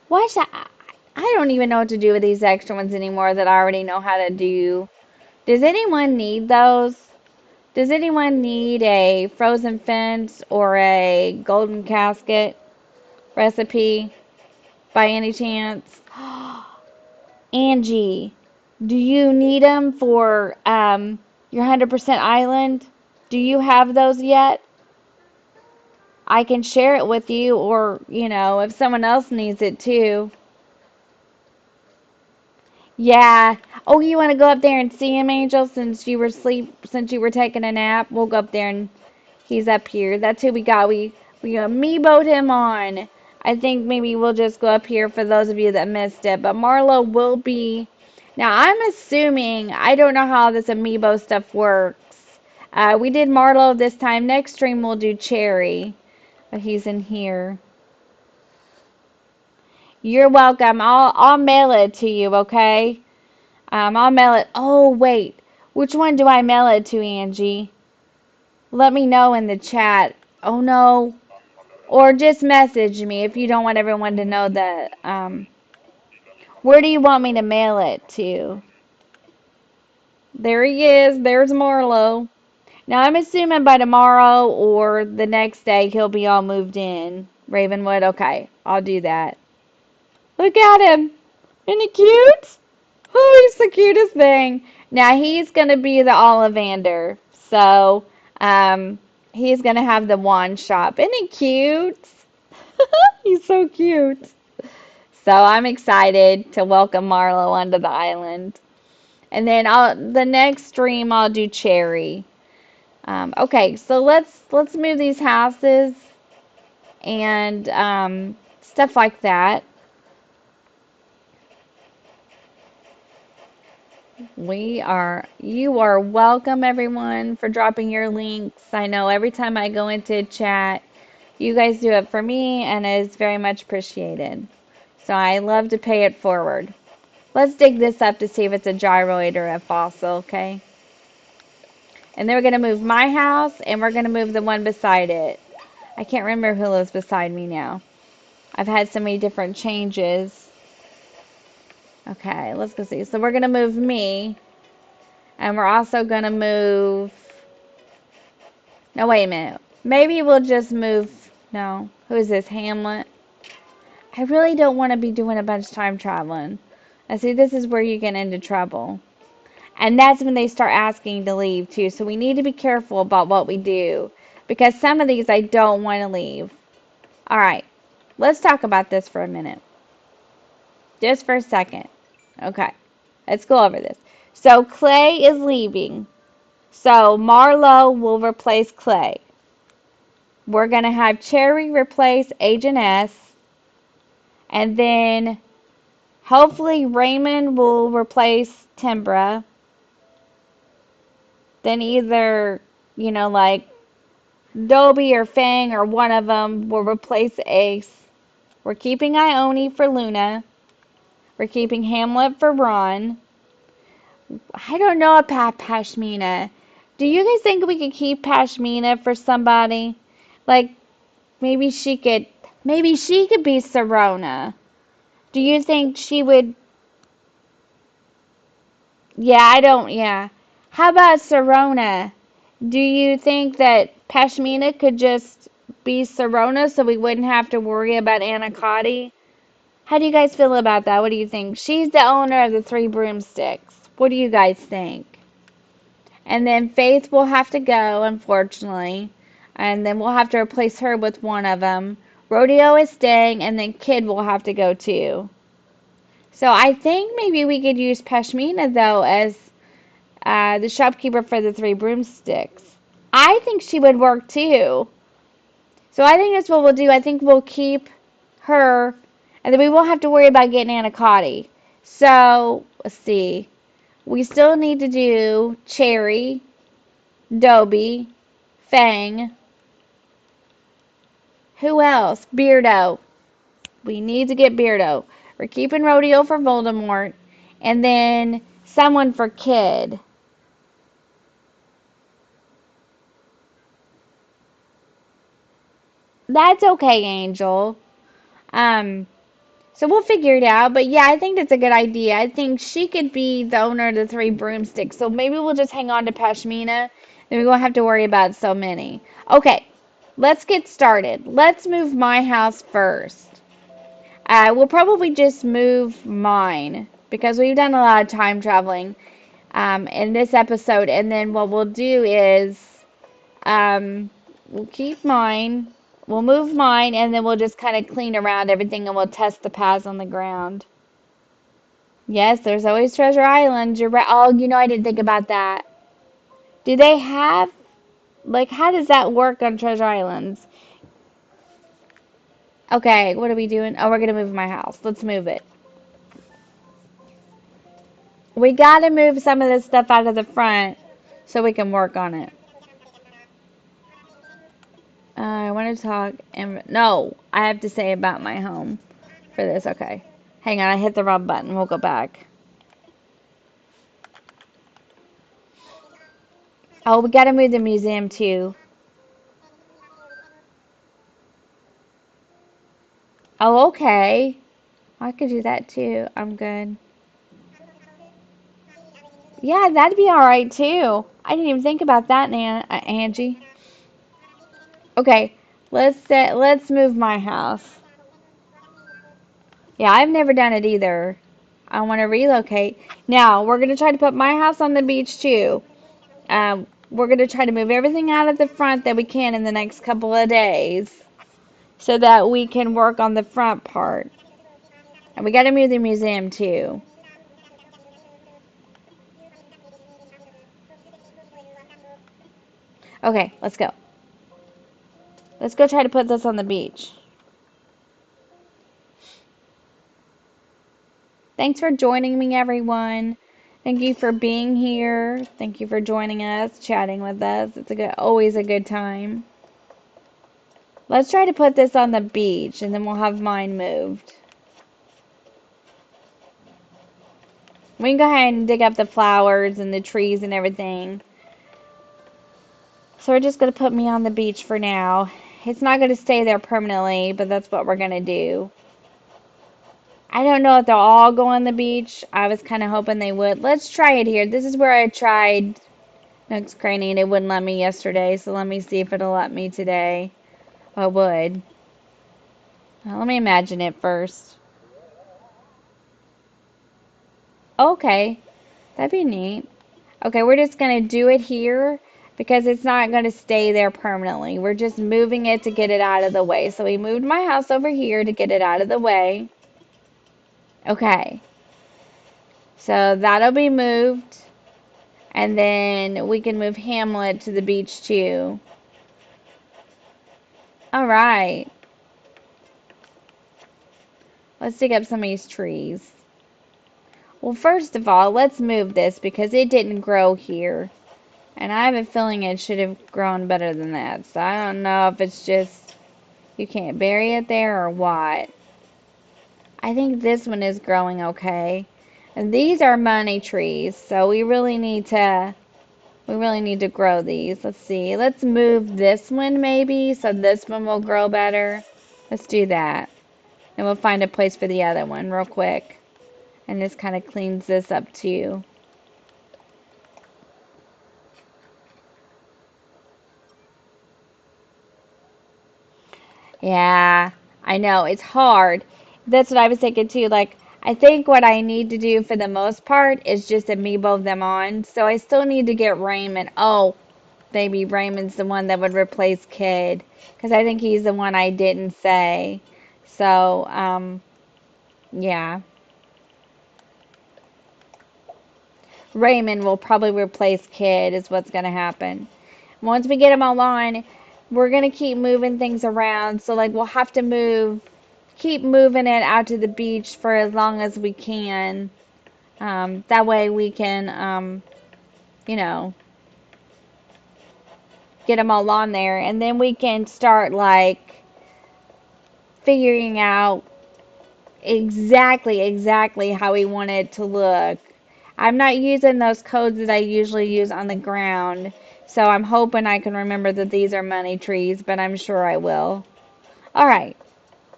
Why should I don't even know what to do with these extra ones anymore that I already know how to do. Does anyone need those? Does anyone need a frozen fence or a golden casket recipe by any chance? Angie, do you need them for your 100% island? Do you have those yet? I can share it with you, or, if someone else needs it too. Yeah. Oh, you want to go up there and see him, Angel, since you were taking a nap? We'll go up there and he's up here. That's who we got. We amiiboed him on. I think maybe we'll just go up here for those of you that missed it. But Marlo will be. Now, I'm assuming, I don't know how this amiibo stuff works. We did Marlo this time. Next stream we'll do Cherry. But he's in here. You're welcome. I'll mail it to you, okay? I'll mail it. Oh, wait. Which one do I mail it to, Angie? Let me know in the chat. Oh, no. Or just message me if you don't want everyone to know that. Where do you want me to mail it to? There he is. There's Marlo. Now, I'm assuming by tomorrow or the next day he'll be all moved in. Ravenwood, okay. I'll do that. Look at him. Isn't he cute? Oh, he's the cutest thing. Now, he's going to be the Ollivander. So, he's going to have the wand shop. Isn't he cute? He's so cute. So I'm excited to welcome Marlo onto the island. And then the next stream I'll do Cherry. Okay, so let's move these houses and stuff like that. You are welcome, everyone, for dropping your links. I know every time I go into chat, you guys do it for me, and it is very much appreciated. So I love to pay it forward. Let's dig this up to see if it's a gyroid or a fossil, okay? And then we're going to move my house, and we're going to move the one beside it. I can't remember who lives beside me now. I've had so many different changes. Okay, let's go see. So we're going to move me, and we're also going to move... No, wait a minute. Maybe we'll just move... No. Who is this? Hamlet? I really don't want to be doing a bunch of time traveling. I see this is where you get into trouble. And that's when they start asking to leave too. So we need to be careful about what we do. Because some of these I don't want to leave. Alright. Let's talk about this for a minute. Just for a second. Okay. Let's go over this. So Clay is leaving. So Marlo will replace Clay. We're going to have Cherry replace Agent S. And then hopefully Raymond will replace Timbra. Then either, like Dobie or Fang or one of them will replace Ace. We're keeping Ione for Luna. We're keeping Hamlet for Ron. I don't know about Pashmina. Do you guys think we could keep Pashmina for somebody? Like, maybe she could be Serona. Do you think she would... Yeah, I don't, yeah. How about Serona? Do you think that Pashmina could just be Serona so we wouldn't have to worry about Anacotti? How do you guys feel about that? What do you think? She's the owner of the three broomsticks. What do you guys think? And then Faith will have to go, unfortunately. And then we'll have to replace her with one of them. Rodeo is staying, and then Kid will have to go too. So I think maybe we could use Pashmina, though, as the shopkeeper for the three broomsticks. I think she would work too. So I think that's what we'll do. I think we'll keep her, and then we won't have to worry about getting Anacotti. So, let's see. We still need to do Cherry, Dobie, Fang. Who else? Beardo. We need to get Beardo. We're keeping Rodeo for Voldemort. And then someone for Kid. That's okay, Angel. Um, so we'll figure it out. But yeah, I think that's a good idea. I think she could be the owner of the three broomsticks. So maybe we'll just hang on to Pashmina. Then we won't have to worry about so many. Okay, let's get started. Let's move my house first. We'll probably just move mine because we've done a lot of time traveling in this episode. And then what we'll do is we'll keep mine, we'll move mine, and then we'll just kind of clean around everything and we'll test the paths on the ground. Yes, there's always Treasure Island. You're right. Oh, I didn't think about that. Do they have, like, how does that work on Treasure Islands? Okay, what are we doing? Oh, we're gonna move my house. Let's move it. We gotta move some of this stuff out of the front so we can work on it. I want to talk, and no, I have to say about my home for this. Okay, hang on, I hit the wrong button. We'll go back. Oh, we gotta move the museum too. Oh, okay. I could do that too. I'm good. Yeah, that'd be all right too. I didn't even think about that, Angie. Okay, let's move my house. Yeah, I've never done it either. I want to relocate. Now, we're gonna try to put my house on the beach too. We're gonna try to move everything out of the front that we can in the next couple of days, so that we can work on the front part. And we gotta move the museum too. Okay, let's go. Let's go try to put this on the beach. Thanks for joining me, everyone. Thank you for being here. Thank you for joining us, chatting with us. It's always a good time. Let's try to put this on the beach, and then we'll have mine moved. We can go ahead and dig up the flowers and the trees and everything. So we're just going to put me on the beach for now. It's not going to stay there permanently, but that's what we're going to do. I don't know if they'll all go on the beach. I was kind of hoping they would. Let's try it here. This is where I tried Nook's Cranny and it wouldn't let me yesterday, so let me see if it'll let me today. Oh, it would. Well, let me imagine it first. Okay, that'd be neat. Okay, we're just going to do it here because it's not going to stay there permanently. We're just moving it to get it out of the way. So we moved my house over here to get it out of the way. Okay, so that'll be moved. And then we can move Hamlet to the beach too. All right. Let's dig up some of these trees. Well, first of all, let's move this because it didn't grow here. And I have a feeling it should have grown better than that. So I don't know if it's just you can't bury it there or what. I think this one is growing okay. And these are money trees, so we really need to grow these. Let's see. Let's move this one maybe so this one will grow better. Let's do that. And we'll find a place for the other one real quick. And this kind of cleans this up too. Yeah, I know. It's hard. That's what I was thinking too. Like, I think what I need to do for the most part is just amiibo them on. So I still need to get Raymond. Oh, maybe Raymond's the one that would replace Kid. Because I think he's the one I didn't say. So, yeah. Raymond will probably replace Kid is what's going to happen. Once we get them all on, we're going to keep moving things around. So, like, we'll have to keep moving it out to the beach for as long as we can. That way we can, you know, get them all on there. And then we can start, like, figuring out exactly how we want it to look. I'm not using those codes that I usually use on the ground. So I'm hoping I can remember that these are money trees, but I'm sure I will. All right.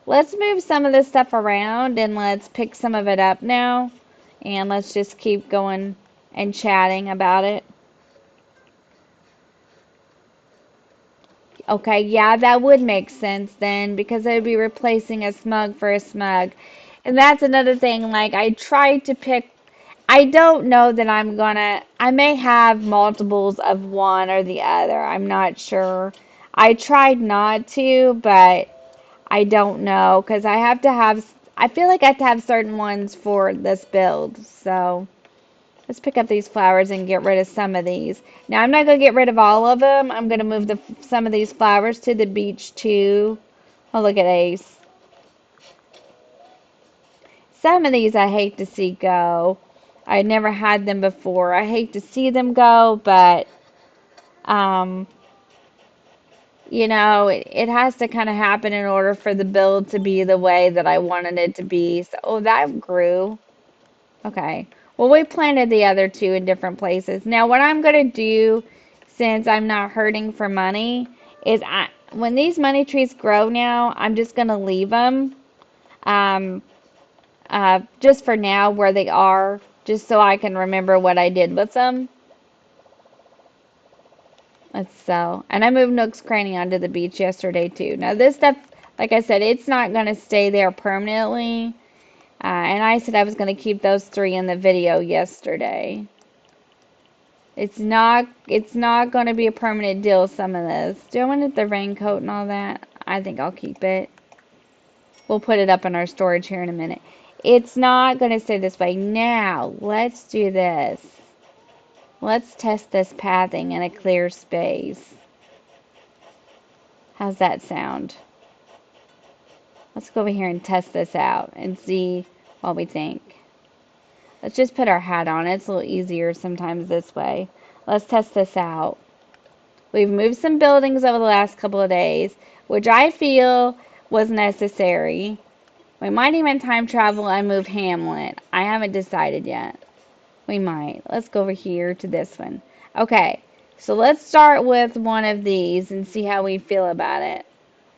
Let's move some of this stuff around and let's pick some of it up now. And let's just keep going and chatting about it. Okay, yeah, that would make sense then because I would be replacing a smug for a smug. And that's another thing, like I tried to pick, I don't know that I may have multiples of one or the other. I'm not sure. I tried not to, but I don't know because I feel like I have to have certain ones for this build. So let's pick up these flowers and get rid of some of these. Now I'm not going to get rid of all of them. I'm going to move some of these flowers to the beach too. Oh, look at Ace. Some of these I hate to see go. I never had them before. I hate to see them go, but um, it has to kind of happen in order for the build to be the way that I wanted it to be. So, oh, that grew. Okay. Well, we planted the other two in different places. Now, what I'm going to do, since I'm not hurting for money, is when these money trees grow now, I'm just going to leave them um, just for now where they are, just so I can remember what I did with them. And I moved Nook's Cranny onto the beach yesterday too. Now, this stuff, like I said, it's not going to stay there permanently. And I said I was going to keep those three in the video yesterday. It's not going to be a permanent deal, some of this. Do I want the raincoat and all that? I think I'll keep it. We'll put it up in our storage here in a minute. It's not going to stay this way. Now, let's do this. Let's test this pathing in a clear space. How's that sound? Let's go over here and test this out and see what we think. Let's just put our hat on. It's a little easier sometimes this way. Let's test this out. We've moved some buildings over the last couple of days, which I feel was necessary. We might even time travel and move Hamlet. I haven't decided yet. We might. Let's go over here to this one. Okay, so let's start with one of these and see how we feel about it.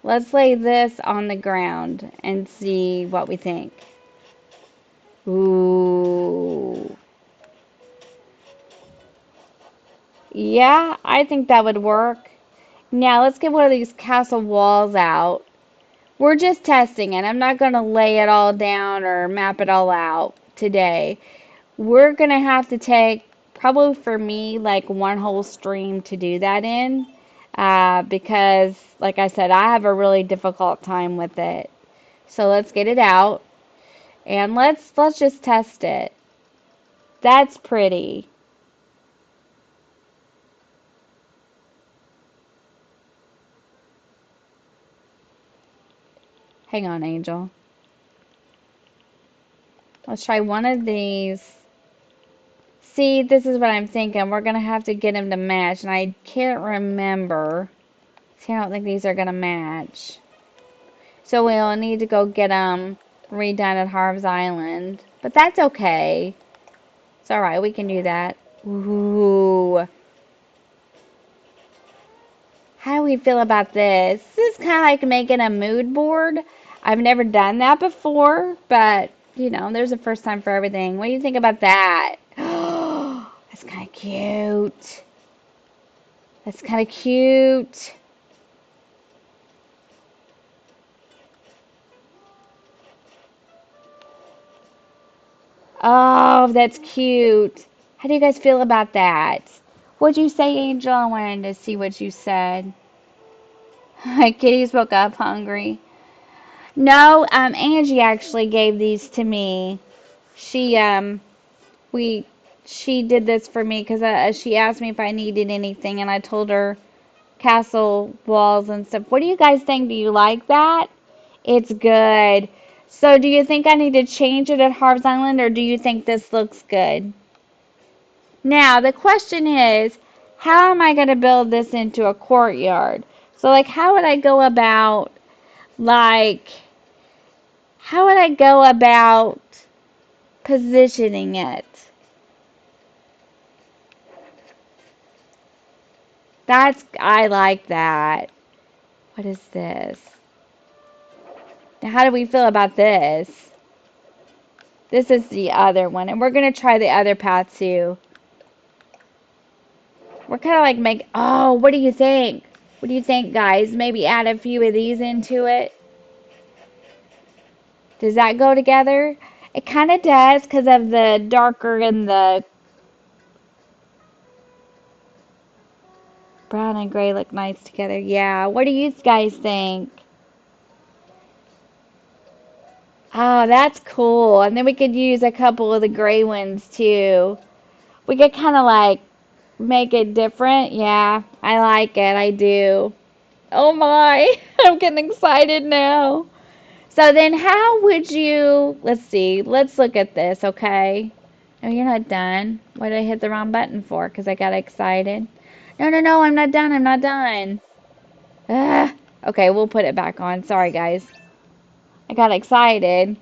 Let's lay this on the ground and see what we think. Ooh. Yeah, I think that would work. Now let's get one of these castle walls out. We're just testing it. I'm not going to lay it all down or map it all out today. We're going to have to take, probably for me, like one whole stream to do that in. Because, like I said, I have a really difficult time with it. So let's get it out. And let's just test it. That's pretty. Hang on, Angel. Let's try one of these. See, this is what I'm thinking. We're going to have to get them to match, and I can't remember. See, I don't think these are going to match. So we'll need to go get them redone at Harv's Island. But that's okay. It's alright, we can do that. Ooh. How do we feel about this? This is kind of like making a mood board. I've never done that before, but, there's a first time for everything. What do you think about that? That's kind of cute. That's kind of cute. Oh, that's cute. How do you guys feel about that? What'd you say, Angel? I wanted to see what you said. Kitties woke up hungry. No, Angie actually gave these to me. She, we, she did this for me because she asked me if I needed anything, and I told her castle walls and stuff. What do you guys think? Do you like that? It's good. So, do you think I need to change it at Harv's Island, or do you think this looks good? Now, the question is, how am I going to build this into a courtyard? So, like, like, how would I go about positioning it? I like that. What is this? Now, how do we feel about this? This is the other one, and we're going to try the other path too. We're kind of like oh, what do you think? What do you think, guys? Maybe add a few of these into it. Does that go together? It kind of does because of the darker and the brown and gray look nice together. Yeah, what do you guys think? Oh, that's cool. And then we could use a couple of the gray ones too. We could kind of like make it different. Yeah, I like it. I do. Oh my, I'm getting excited now. So then how would you, let's see, let's look at this, okay? No, you're not done. Why did I hit the wrong button for? Because I got excited. No, no, no, I'm not done. I'm not done. Ugh. Okay, we'll put it back on. Sorry, guys. I got excited.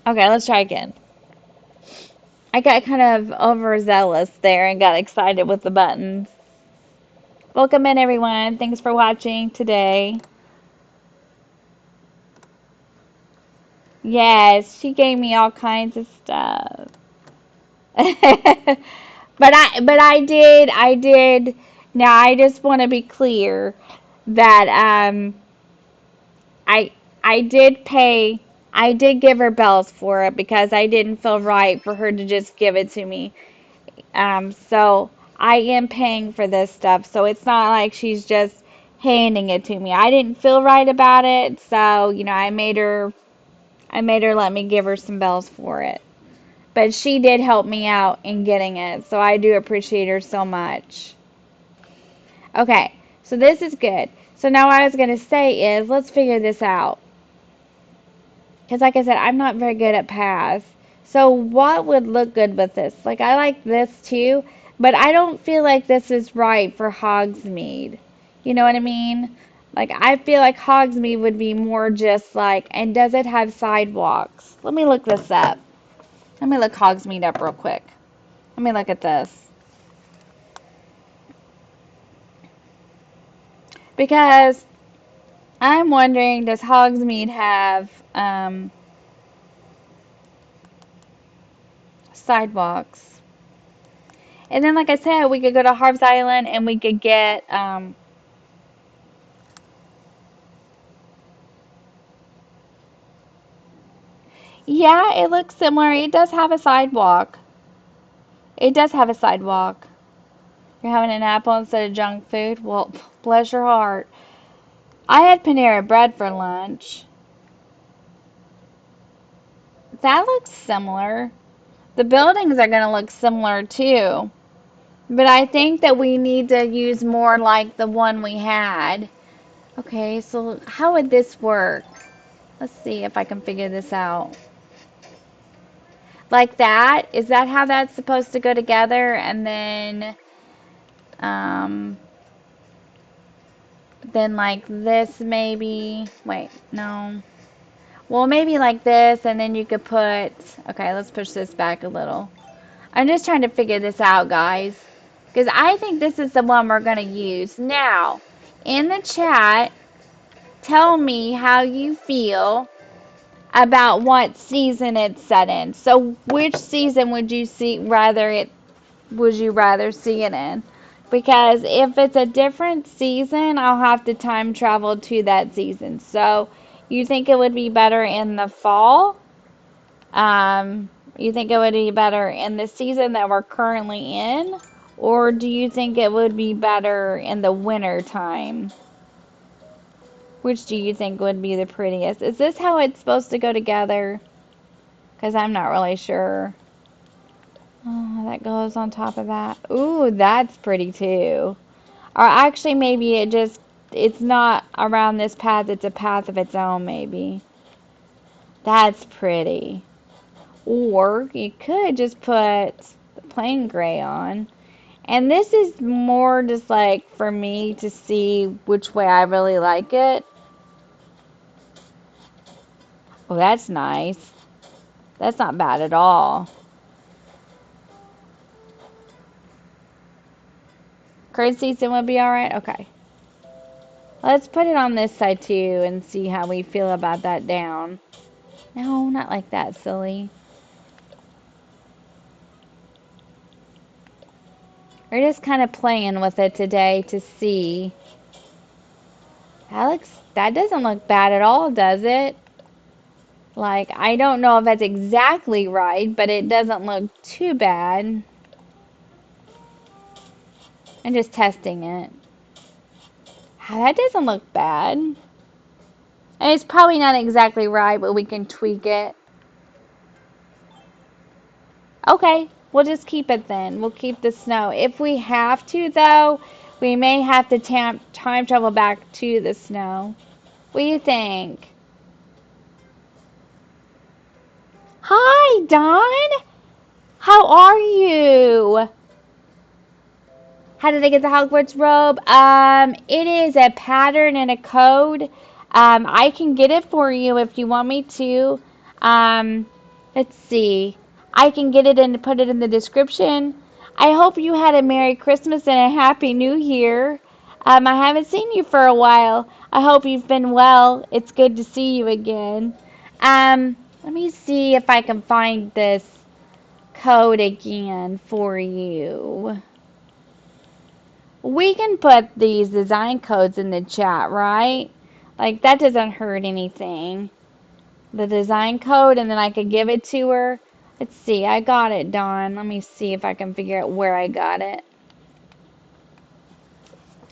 Okay, let's try again. I got kind of overzealous there and got excited with the buttons. Welcome in, everyone. Thanks for watching today. Yes, she gave me all kinds of stuff. But I did. Now I just want to be clear that I I did pay. I did give her bells for it because I didn't feel right for her to just give it to me. So I am paying for this stuff. So it's not like she's just handing it to me. I didn't feel right about it, so I made her let me give her some bells for it. But she did help me out in getting it, so I do appreciate her so much. Okay, so this is good. So now what I was going to say is, let's figure this out. Because like I said, I'm not very good at paths. So what would look good with this? Like, I like this too, but I don't feel like this is right for Hogsmead. You know what I mean? Like, I feel like Hogsmeade would be more just like, and does it have sidewalks? Let me look this up. Let me look Hogsmeade up real quick. Let me look at this. Because I'm wondering, does Hogsmeade have sidewalks? And then, like I said, we could go to Harv's Island and we could get, yeah, it looks similar. It does have a sidewalk. It does have a sidewalk. You're having an apple instead of junk food? Well, bless your heart. I had Panera Bread for lunch. That looks similar. The buildings are going to look similar too. But I think that we need to use more like the one we had. Okay, so how would this work? Let's see if I can figure this out. Like that? Is that how that's supposed to go together? And um, then like this maybe. Wait, no. Well, maybe like this, and then you could put. Okay, let's push this back a little. I'm just trying to figure this out, guys. Because I think this is the one we're going to use. Now, in the chat, tell me how you feel about what season it's set in. So, which season would you rather see it in? Because if it's a different season, I'll have to time travel to that season. So, you think it would be better in the fall? You think it would be better in the season that we're currently in, or do you think it would be better in the winter time? Which do you think would be the prettiest? Is this how it's supposed to go together? Because I'm not really sure. Oh, that goes on top of that. Ooh, that's pretty too. Or actually, maybe it's not around this path, it's a path of its own, maybe. That's pretty. Or you could just put the plain gray on. And this is more just like for me to see which way I really like it. Oh, that's nice. That's not bad at all. Current season would be alright? Okay. Let's put it on this side too and see how we feel about that down. No, not like that, silly. We're just kind of playing with it today to see. That doesn't look bad at all, does it? Like, I don't know if that's exactly right, but it doesn't look too bad. I'm just testing it. That doesn't look bad. And it's probably not exactly right, but we can tweak it. Okay, we'll just keep it then. We'll keep the snow. If we have to, though, we may have to time travel back to the snow. What do you think? Hi, Don. How are you? How did I get the Hogwarts robe? It is a pattern and a code. I can get it for you if you want me to. Um, let's see. I can get it and put it in the description. I hope you had a Merry Christmas and a Happy New Year. I haven't seen you for a while. I hope you've been well. It's good to see you again. Let me see if I can find this code again for you. We can put these design codes in the chat, right? Like, that doesn't hurt anything. The design code, and then I could give it to her. Let's see, I got it, Dawn. Let me see if I can figure out where I got it.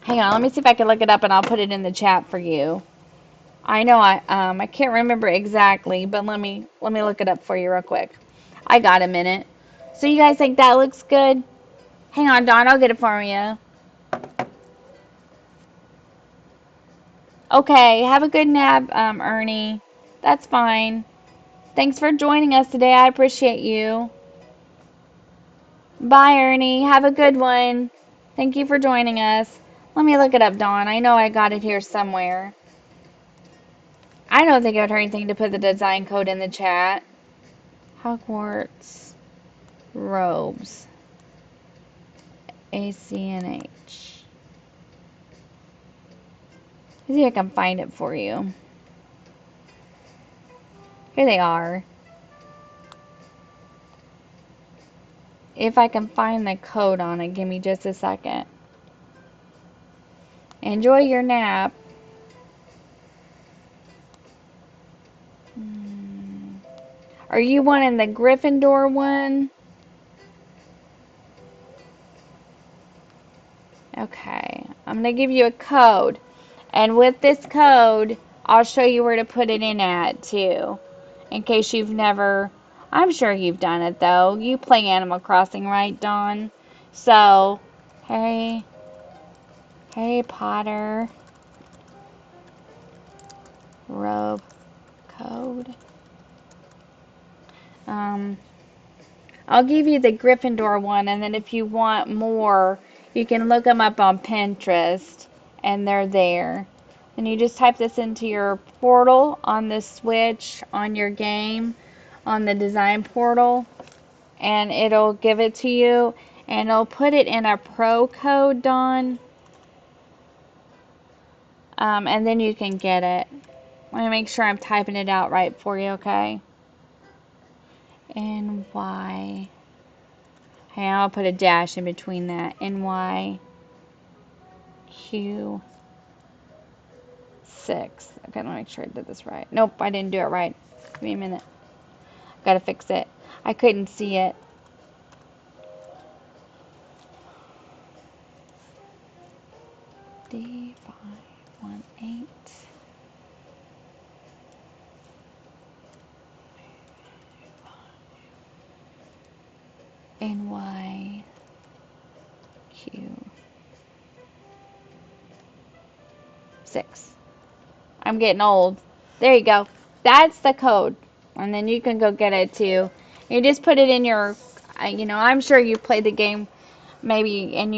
Hang on, let me see if I can look it up, and I'll put it in the chat for you. I know I can't remember exactly, but let me look it up for you real quick. I got a minute. So you guys think that looks good? Hang on, Dawn, I'll get it for you. Okay, have a good nap, Ernie. That's fine. Thanks for joining us today. I appreciate you. Bye, Ernie. Have a good one. Thank you for joining us. Let me look it up, Dawn. I know I got it here somewhere. I don't think it would hurt anything to put the design code in the chat. Hogwarts robes. ACNH. Let's see if I can find it for you. Here they are. If I can find the code on it, give me just a second. Enjoy your nap. Are you wanting the Gryffindor one? Okay, I'm going to give you a code. And with this code, I'll show you where to put it in at, too. In case you've never... I'm sure you've done it, though. You play Animal Crossing, right, Dawn? So, Harry Potter robe code. I'll give you the Gryffindor one, and then if you want more, you can look them up on Pinterest, and they're there. And you just type this into your portal on the Switch, on your game, on the design portal, and it'll give it to you, and it'll put it in a pro code, Dawn, and then you can get it. Let me make sure I'm typing it out right for you, okay? NY. Hey, I'll put a dash in between that. NYQ6. Okay, let me make sure I did this right. Nope, I didn't do it right. Give me a minute. Gotta fix it. I couldn't see it. D518 NYQ. 6. I'm getting old. There you go. That's the code. And then you can go get it too. You just put it in your, I'm sure you played the game maybe and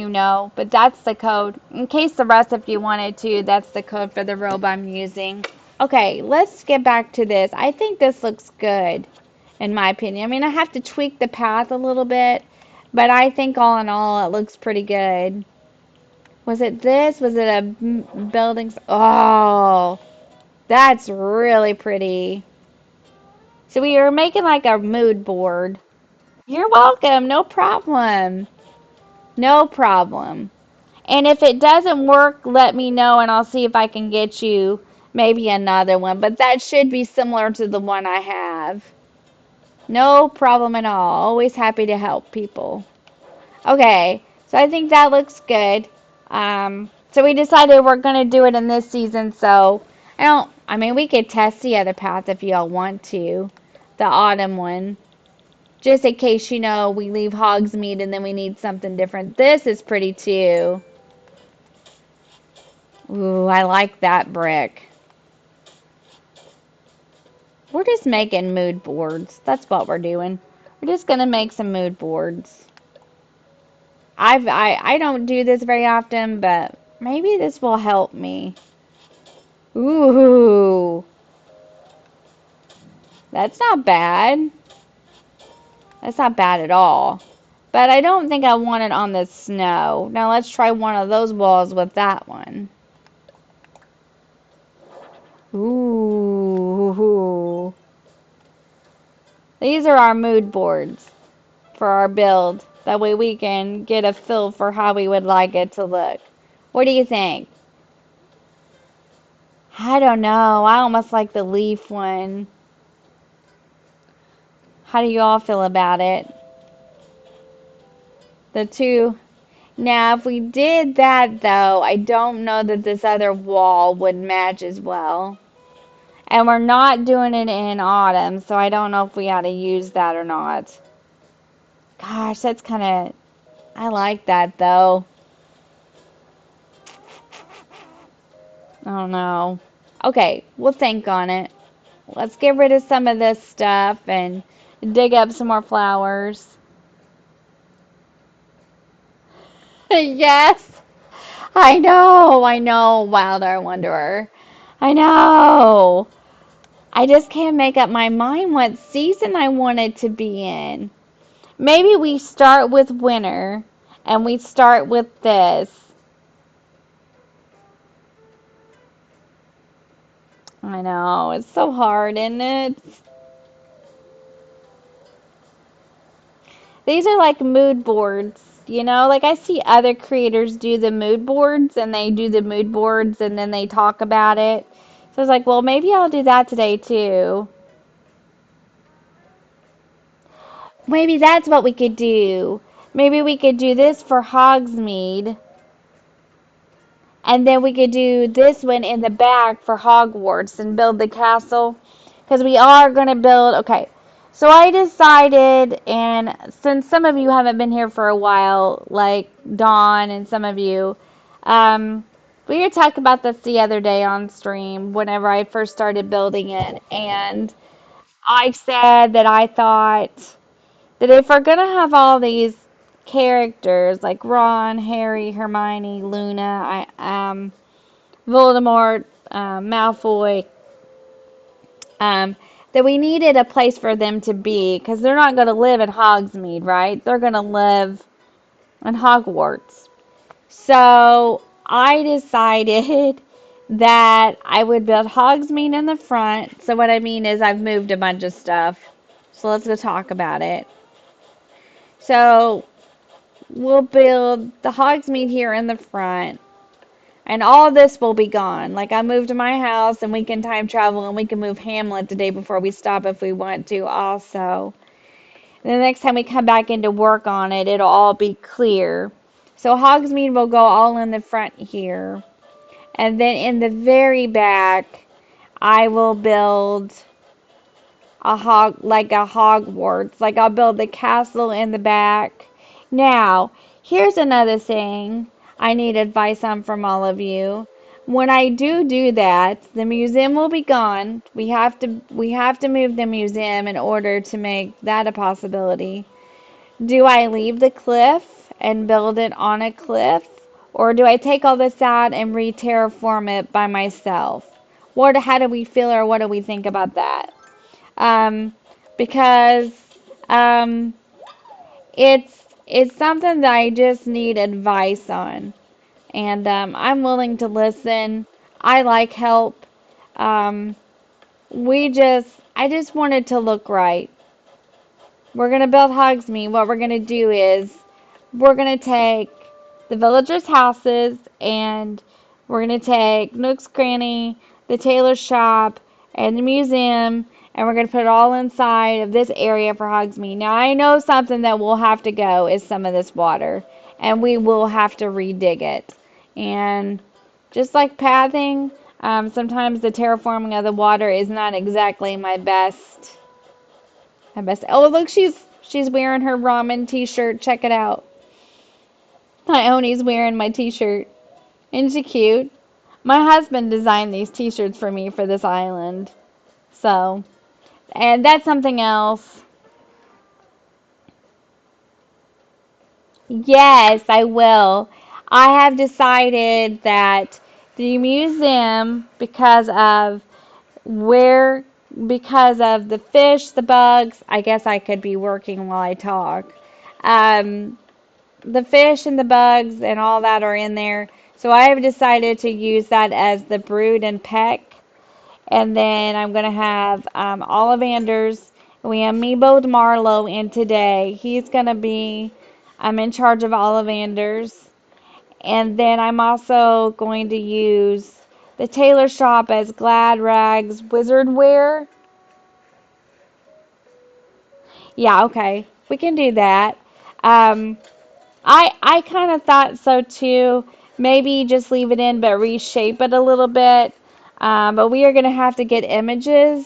but that's the code. In case the rest of you wanted to, that's the code for the robe I'm using. Okay, let's get back to this. I think this looks good, in my opinion. I mean, I have to tweak the path a little bit, but I think all in all, it looks pretty good. Was it this? Was it a building? Oh, that's really pretty. So we were making like a mood board. You're welcome. No problem. No problem. And if it doesn't work, let me know and I'll see if I can get you maybe another one. But that should be similar to the one I have. No problem at all. Always happy to help people. Okay, so I think that looks good. So we decided we're gonna do it in this season. So I mean, we could test the other path if y'all want to, the autumn one, just in case we leave Hogsmead and then we need something different. This is pretty too. Ooh, I like that brick. We're just making mood boards. That's what we're doing. We're just gonna make some mood boards. I don't do this very often, but maybe this will help me. Ooh, that's not bad. That's not bad at all. But I don't think I want it on the snow. Now let's try one of those walls with that one. Ooh. These are our mood boards for our build. That way we can get a feel for how we would like it to look. What do you think? I don't know. I almost like the leaf one. How do you all feel about it? The two. Now, if we did that, though, I don't know that this other wall would match as well. And we're not doing it in autumn, so I don't know if we ought to use that or not. Gosh, that's kind of... I like that, though. I don't know. Okay, we'll think on it. Let's get rid of some of this stuff and dig up some more flowers. Yes, I know, Wilder Wanderer. I know. I just can't make up my mind what season I want it to be in. Maybe we start with winter and we start with this. I know, it's so hard, isn't it? These are like mood boards, like I see other creators do the mood boards and they do the mood boards and then they talk about it. So I was like, well, maybe I'll do that today too. Maybe that's what we could do. Maybe we could do this for Hogsmeade. And then we could do this one in the back for Hogwarts and build the castle. Because we are going to build... Okay, so I decided, and since some of you haven't been here for a while, like Dawn and some of you, we were talking about this the other day on stream whenever I first started building it. And I said that I thought that if we're going to have all these characters like Ron, Harry, Hermione, Luna, Voldemort, Malfoy, that we needed a place for them to be because they're not going to live in Hogsmeade, right? They're going to live in Hogwarts. So I decided that I would build Hogsmeade in the front. So what I mean is I've moved a bunch of stuff. So let's go talk about it. So we'll build the Hogsmeade here in the front. And all this will be gone. Like I moved to my house and we can time travel and we can move Hamlet the day before we stop if we want to also. And the next time we come back in to work on it, it'll all be clear. So Hogsmeade will go all in the front here. And then in the very back, I will build a Hogwarts. Like I'll build the castle in the back. Now, here's another thing I need advice on from all of you. When I do that, the museum will be gone. We have to move the museum in order to make that a possibility. Do I leave the cliff and build it on a cliff? Or do I take all this out and re-terraform it by myself? How do we feel or what do we think about that? um, because um, it's something that I just need advice on, and I'm willing to listen. I like help. Um, I just want it to look right. We're gonna build Hogsmeade. What we're gonna do is we're gonna take the villagers' houses and we're gonna take Nook's Cranny, the tailor shop, and the museum, and we're gonna put it all inside of this area for Hogsmeade. Now I know something that will have to go is some of this water, and we will have to redig it. And just like pathing, sometimes the terraforming of the water is not exactly my best. Oh, look, she's wearing her ramen t-shirt. Check it out. Ione's wearing my t-shirt. Isn't she cute? My husband designed these t-shirts for me for this island. So, and that's something else. Yes, I will. I have decided that the museum, where, because of the fish, the bugs, I guess I could be working while I talk. Um, the fish and the bugs and all that are in there. So I have decided to use that as the brood and peck. And then I'm going to have Ollivanders. We amiiboed Marlowe in today. I'm in charge of Ollivanders. And then I'm also going to use the tailor shop as Glad Rags Wizard Wear. Yeah, okay. We can do that. Um, I kind of thought so too. Maybe just leave it in but reshape it a little bit. But we are going to have to get images.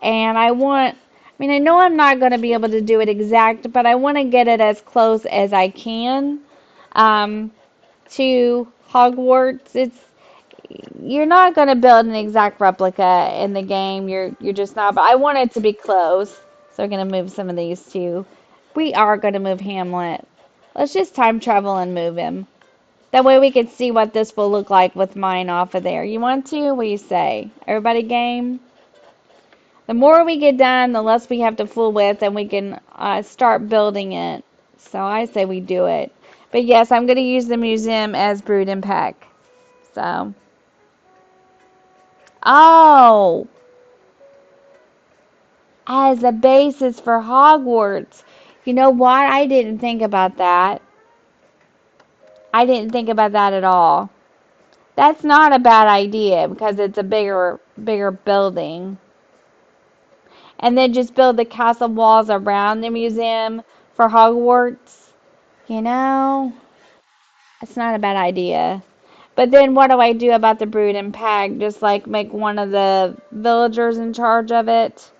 And I know I'm not going to be able to do it exact, but I want to get it as close as I can um, to Hogwarts. You're not going to build an exact replica in the game. You're just not. But I want it to be close. So we're going to move some of these too. We are going to move Hamlet. Let's just time travel and move him. That way we can see what this will look like with mine off of there. You want to? What do you say? Everybody game? The more we get done, the less we have to fool with, and we can start building it. So I say we do it. But yes, I'm going to use the museum as brood and peck. So. Oh! As a basis for Hogwarts. You know what? I didn't think about that. I didn't think about that at all. That's not a bad idea because it's a bigger building. And then just build the castle walls around the museum for Hogwarts. You know, it's not a bad idea. But then what do I do about the brood and pack? Just like make one of the villagers in charge of it?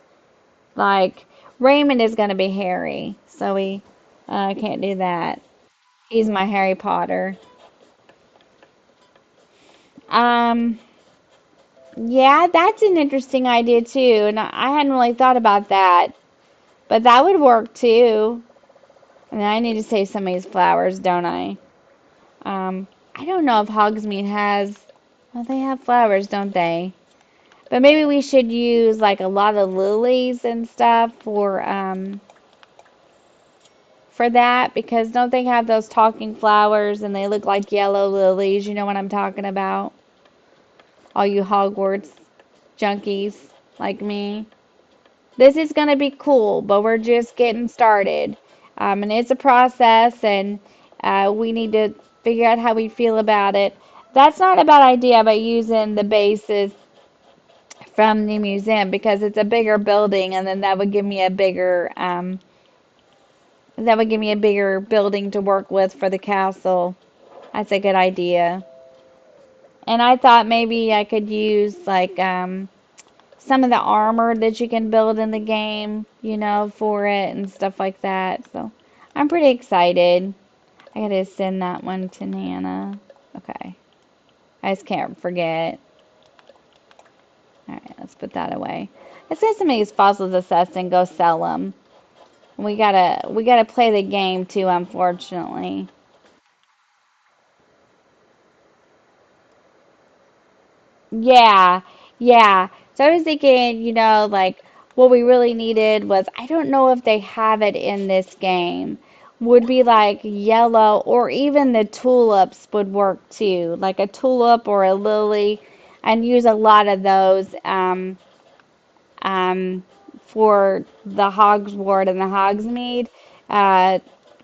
Like, Raymond is going to be Harry. So we can't do that. He's my Harry Potter. Um, Yeah, that's an interesting idea too, and I hadn't really thought about that. But that would work too. And I need to save some of these flowers, don't I? I don't know if Hogsmeade has. Well, they have flowers, don't they? But maybe we should use like a lot of lilies and stuff for that because don't they have those talking flowers and they look like yellow lilies? You know what I'm talking about? All you Hogwarts junkies like me. This is going to be cool, but we're just getting started. And it's a process, and we need to figure out how we feel about it. That's not a bad idea, but using the bases from the museum because it's a bigger building, and then that would give me a bigger building to work with for the castle. That's a good idea. And I thought maybe I could use like some of the armor that you can build in the game, for it and stuff like that. So I'm pretty excited. I gotta send that one to Nana. Okay. I just can't forget. Alright, let's put that away. Let's get some of these fossils assessed and go sell them. We gotta play the game too, unfortunately. Yeah, yeah. So I was thinking, like what we really needed was, I don't know if they have it in this game, would be like yellow, or even the tulips would work too, like a tulip or a lily, and use a lot of those. Um, for the Hogsward and the Hogsmead, uh,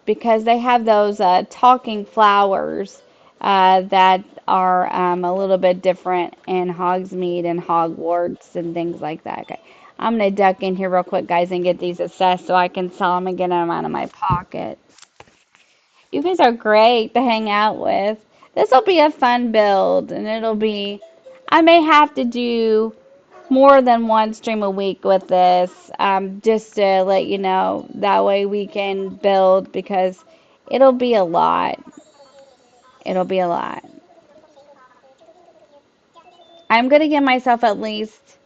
because they have those talking flowers that are a little bit different in Hogsmead and Hogwarts and things like that. Okay. I'm going to duck in here real quick, guys, and get these assessed so I can sell them and get them out of my pocket. You guys are great to hang out with. This will be a fun build, and I may have to do more than one stream a week with this, just to let you know. That way we can build, because it'll be a lot. It'll be a lot. I'm going to give myself at least,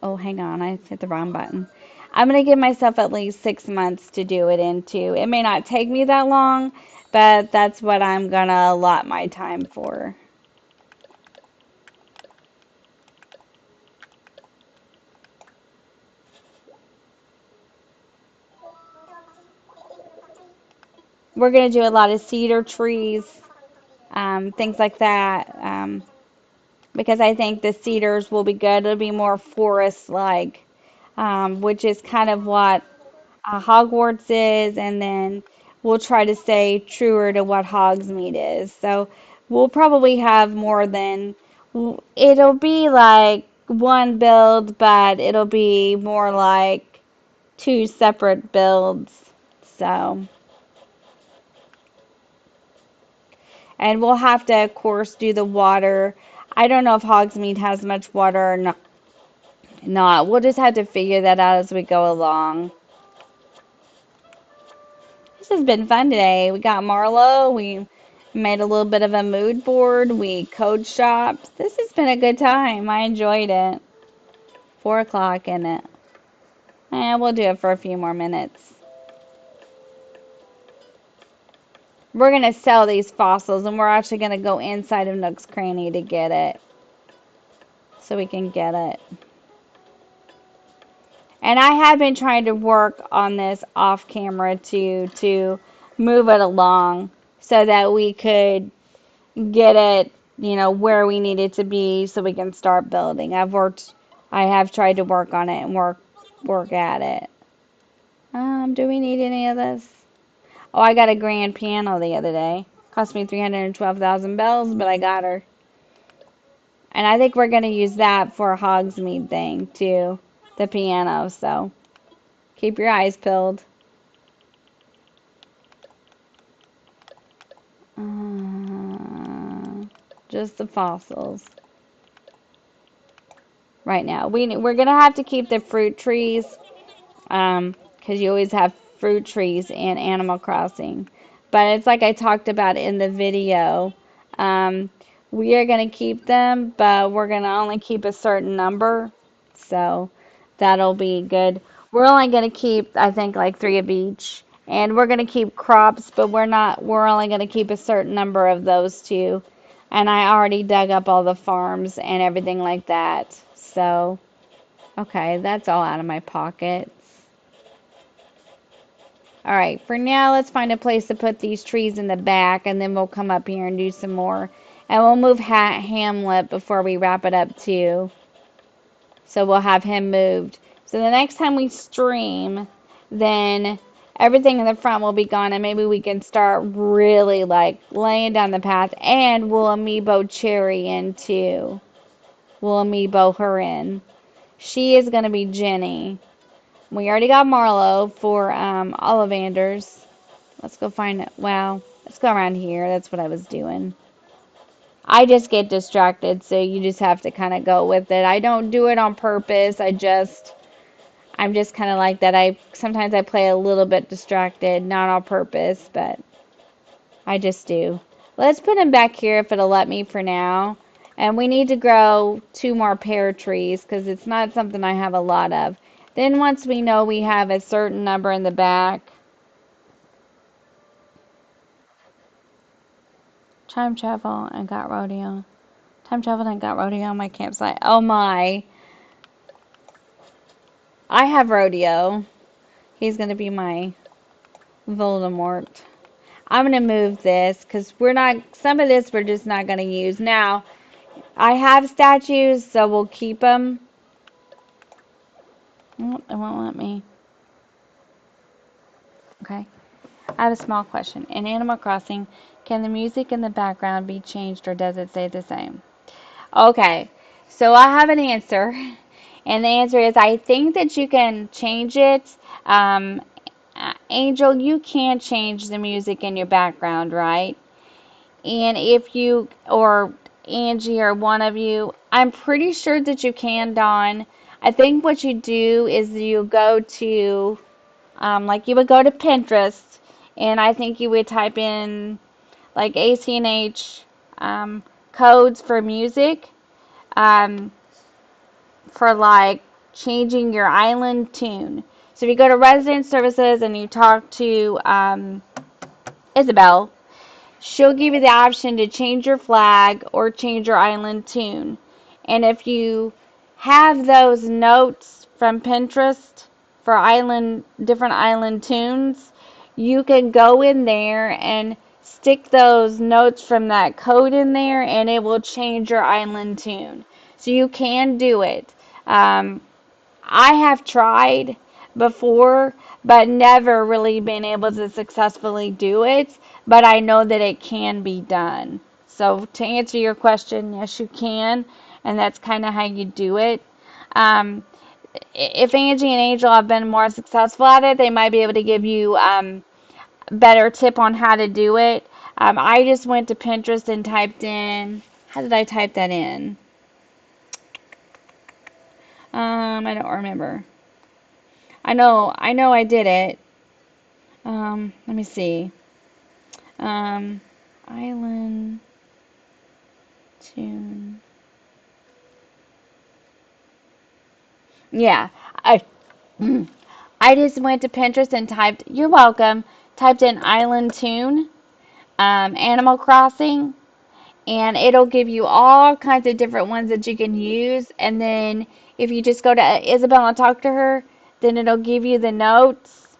oh, hang on, I hit the wrong button. I'm going to give myself at least 6 months to do it into. It may not take me that long, but that's what I'm going to allot my time for. We're going to do a lot of cedar trees, things like that. Because I think the cedars will be good. It'll be more forest-like, which is kind of what Hogwarts is, and then we'll try to stay truer to what Hogsmeade is. So we'll probably have more than, it'll be like one build, but it'll be more like two separate builds. So, and we'll have to, of course, do the water. I don't know if Hogsmeade has much water or not. We'll just have to figure that out as we go along. This has been fun today. We got Marlowe. We made a little bit of a mood board. We code shopped. This has been a good time. I enjoyed it. 4 o'clock in it. And we'll do it for a few more minutes. We're going to sell these fossils, and we're actually going to go inside of Nook's Cranny to get it. So we can get it. And I have been trying to work on this off camera too, to move it along so that we could get it, where we need it to be so we can start building. I have tried to work on it and work at it. Do we need any of this? Oh, I got a grand piano the other day. Cost me 312,000 bells, but I got her. And I think we're going to use that for a Hogsmeade thing too, the piano, so keep your eyes peeled. Just the fossils right now. We're gonna have to keep the fruit trees, because you always have fruit trees in Animal Crossing. But it's like I talked about in the video. Um, we are gonna keep them, but we're gonna only keep a certain number. So that'll be good. We're only gonna keep, I think, like 3 of each. And we're gonna keep crops, but we're only gonna keep a certain number of those too. And I already dug up all the farms and everything like that. So, okay, that's all out of my pockets. All right, for now, let's find a place to put these trees in the back, and then we'll come up here and do some more. And we'll move Hamlet before we wrap it up too. So we'll have him moved. So the next time we stream, then everything in the front will be gone, and maybe we can start really like laying down the path. And we'll amiibo Cherry in too. We'll amiibo her in. She is gonna be Jenny. We already got Marlo for Ollivanders. Let's go find it. Wow. Let's go around here. That's what I was doing. I just get distracted, so you just have to kind of go with it. I don't do it on purpose. I'm just kind of like that. I sometimes I play a little bit distracted, not on purpose, but I just do. Let's put him back here if it'll let me for now. And we need to grow 2 more pear trees because it's not something I have a lot of. Then once we know we have a certain number in the back, time travel and got rodeo. Time travel and got rodeo on my campsite. Oh my. I have rodeo. He's going to be my Voldemort. I'm going to move this because some of this we're just not going to use. Now, I have statues, so we'll keep them. Oh, it won't let me. Okay. I have a small question. In Animal Crossing, can the music in the background be changed or does it stay the same? Okay. So I have an answer. And the answer is I think that you can change it. Um, Angel, you can change the music in your background, right? And if you, or Angie, or one of you, I'm pretty sure that you can, Dawn. I think what you do is you go to, like you would go to Pinterest, and I think you would type in like ACNH codes for music, um, for like changing your island tune. So if you go to resident services and you talk to Isabel, she'll give you the option to change your flag or change your island tune. And if you have those notes from Pinterest for different island tunes, you can go in there and stick those notes from that code in there and it will change your island tune. So you can do it. Um, I have tried before, but never really been able to successfully do it. But I know that it can be done. So to answer your question, yes, you can, and that's kind of how you do it. Um, if Angie and Angel have been more successful at it, they might be able to give you better tip on how to do it. I just went to Pinterest and typed in. How did I type that in? I don't remember. I know I did it. Let me see. Um, Island tune. Yeah, I I just went to Pinterest and typed, you're welcome, typed in island tune, Animal Crossing, and it'll give you all kinds of different ones that you can use. And then if you just go to Isabel and talk to her, then it'll give you the notes.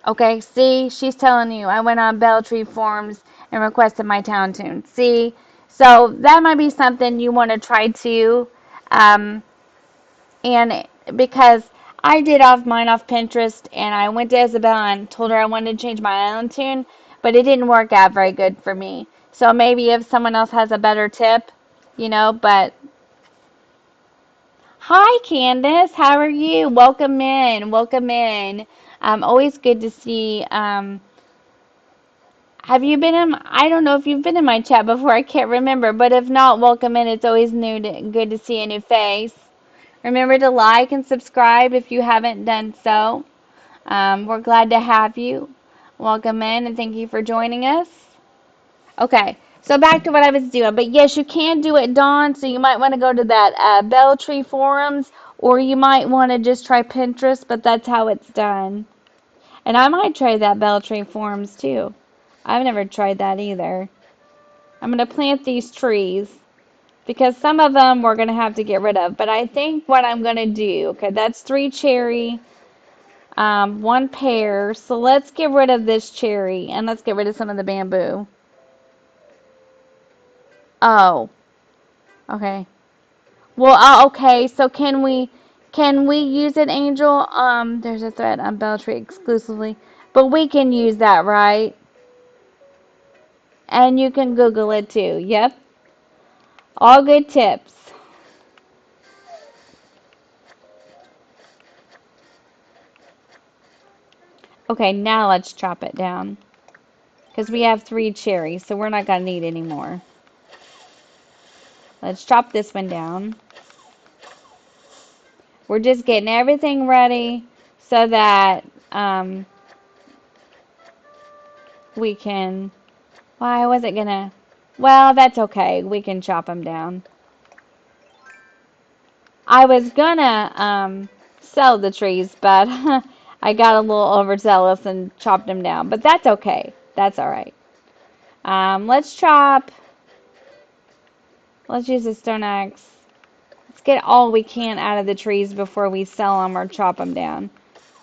Okay, see, she's telling you I went on Beltree Forums and requested my town tune. See, so that might be something you want to try too. Um, and because I did mine off Pinterest and I went to Isabel and told her I wanted to change my island tune, but it didn't work out very good for me. So maybe if someone else has a better tip, but hi Candace, how are you? Welcome in, welcome in. Always good to see. Have you been in? I don't know if you've been in my chat before. I can't remember, but if not, welcome in. It's always good to see a new face. Remember to like and subscribe if you haven't done so. We're glad to have you. Welcome in and thank you for joining us. Okay, so back to what I was doing. But yes, you can do it, Dawn. So you might want to go to that Belltree forums, or you might want to just try Pinterest. But that's how it's done. And I might try that Belltree forums too. I've never tried that either. I'm going to plant these trees because some of them we're going to have to get rid of. But I think what I'm going to do, okay, that's 3 cherry, 1 pear. So let's get rid of this cherry and let's get rid of some of the bamboo. Oh, okay. Well, okay. So can we use it, Angel? There's a thread on Beltree exclusively, But we can use that, right? And you can Google it too. Yep. All good tips. Okay, now let's chop it down. Because we have 3 cherries, so we're not going to need any more. Let's chop this one down. We're just getting everything ready so that we can... Why was it going to... Well, that's okay. We can chop them down. I was going to sell the trees, but I got a little overzealous and chopped them down. But that's okay. That's all right. Let's chop. Let's use a stone axe. Let's get all we can out of the trees before we sell them or chop them down.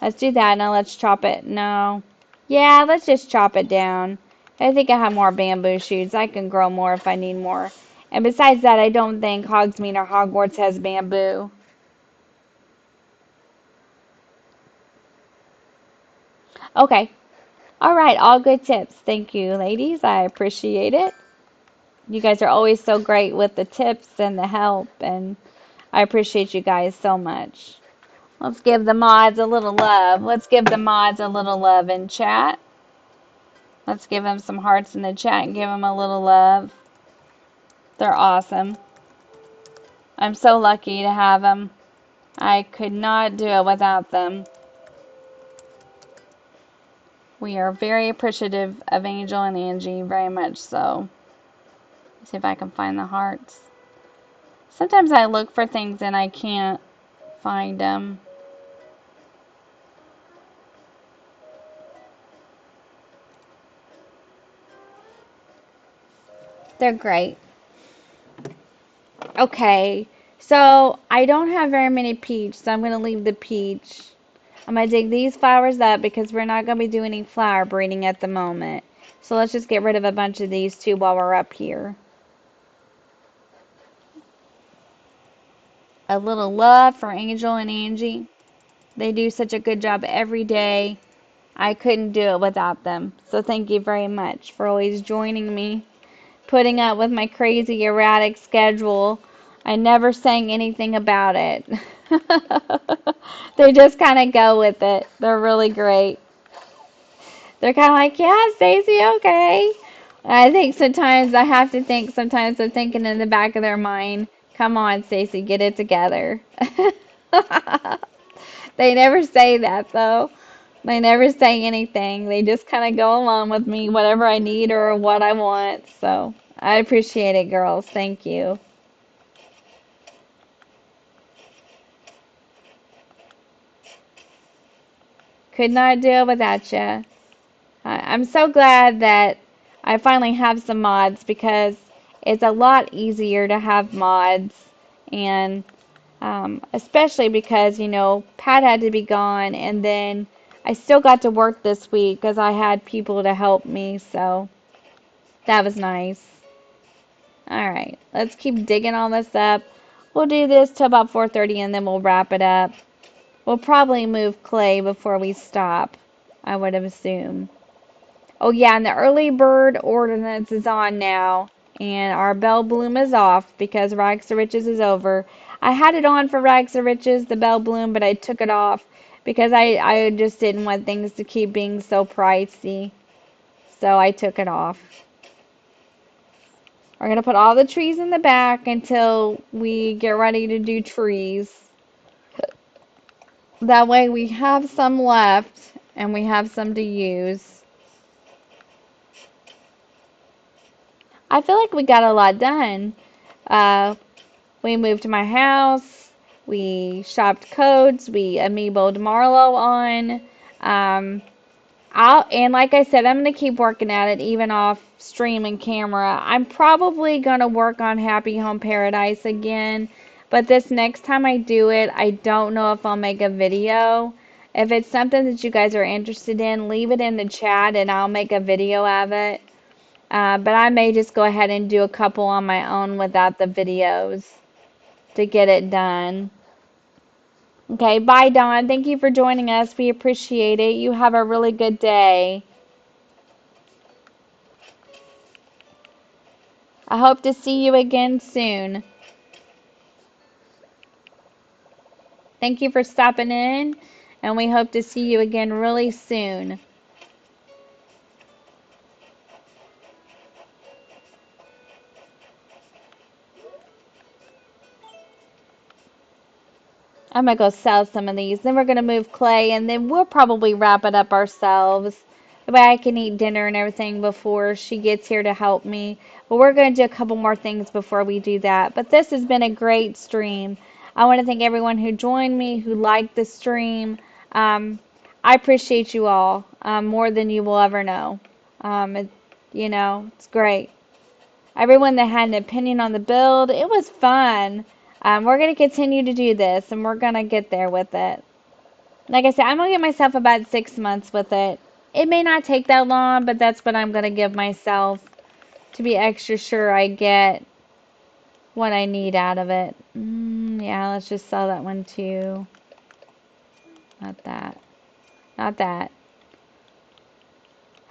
Let's do that. Now let's chop it. No. Yeah, let's just chop it down. I think I have more bamboo shoots. I can grow more if I need more. And besides that, I don't think Hogsmead or Hogwarts has bamboo. Okay. All right. All good tips. Thank you, ladies. I appreciate it. You guys are always so great with the tips and the help, and I appreciate you guys so much. Let's give the mods a little love. Let's give the mods a little love in chat. Let's give them some hearts in the chat and give them a little love. They're awesome. I'm so lucky to have them. I could not do it without them. We are very appreciative of Angel and Angie, very much so. Let's see if I can find the hearts. Sometimes I look for things and I can't find them. They're great. Okay, so I don't have very many peach, so I'm going to leave the peach. I'm going to dig these flowers up because we're not going to be doing any flower breeding at the moment. So let's just get rid of a bunch of these too while we're up here. A little love for Angel and Angie. They do such a good job every day. I couldn't do it without them. So thank you very much for always joining me, putting up with my crazy erratic schedule. I never sang anything about it. They just kind of go with it. They're really great. They're kind of like, yeah, Stacey, okay. I think sometimes I have to think, sometimes they're thinking in the back of their mind, come on, Stacey, get it together. They never say that, though. They never say anything. They just kind of go along with me, whatever I need or what I want. So I appreciate it, girls. Thank you. Could not do it without you. I'm so glad that I finally have some mods because it's a lot easier to have mods. And especially because, you know, Pat had to be gone. And then I still got to work this week because I had people to help me. So that was nice. Alright, let's keep digging all this up. We'll do this till about 4:30 and then we'll wrap it up. We'll probably move clay before we stop, I would assume. Oh yeah, and the early bird ordinance is on now. And our bell bloom is off because Rags to Riches is over. I had it on for Rags to Riches, the bell bloom, but I took it off because I just didn't want things to keep being so pricey. So I took it off. We're going to put all the trees in the back until we get ready to do trees. That way we have some left and we have some to use. I feel like we got a lot done. We moved to my house. We shopped codes. We amiiboed Marlo on. And like I said, I'm going to keep working at it even off stream and camera. I'm probably going to work on Happy Home Paradise again, but this next time I do it, I don't know if I'll make a video. If it's something that you guys are interested in, leave it in the chat and I'll make a video of it. But I may just go ahead and do a couple on my own without the videos to get it done. Okay, bye, Dawn. Thank you for joining us. We appreciate it. You have a really good day. I hope to see you again soon. Thank you for stopping in, and we hope to see you again really soon. I'm gonna go sell some of these. Then we're gonna move Clay, and then we'll probably wrap it up ourselves. That way I can eat dinner and everything before she gets here to help me. But we're gonna do a couple more things before we do that. But this has been a great stream. I want to thank everyone who joined me, who liked the stream. Um, I appreciate you all more than you will ever know. It, it's great. Everyone that had an opinion on the build, it was fun. We're going to continue to do this, and we're going to get there with it. Like I said, I'm going to give myself about 6 months with it. It may not take that long, but that's what I'm going to give myself to be extra sure I get what I need out of it. Yeah, let's just sell that one too. Not that. Not that.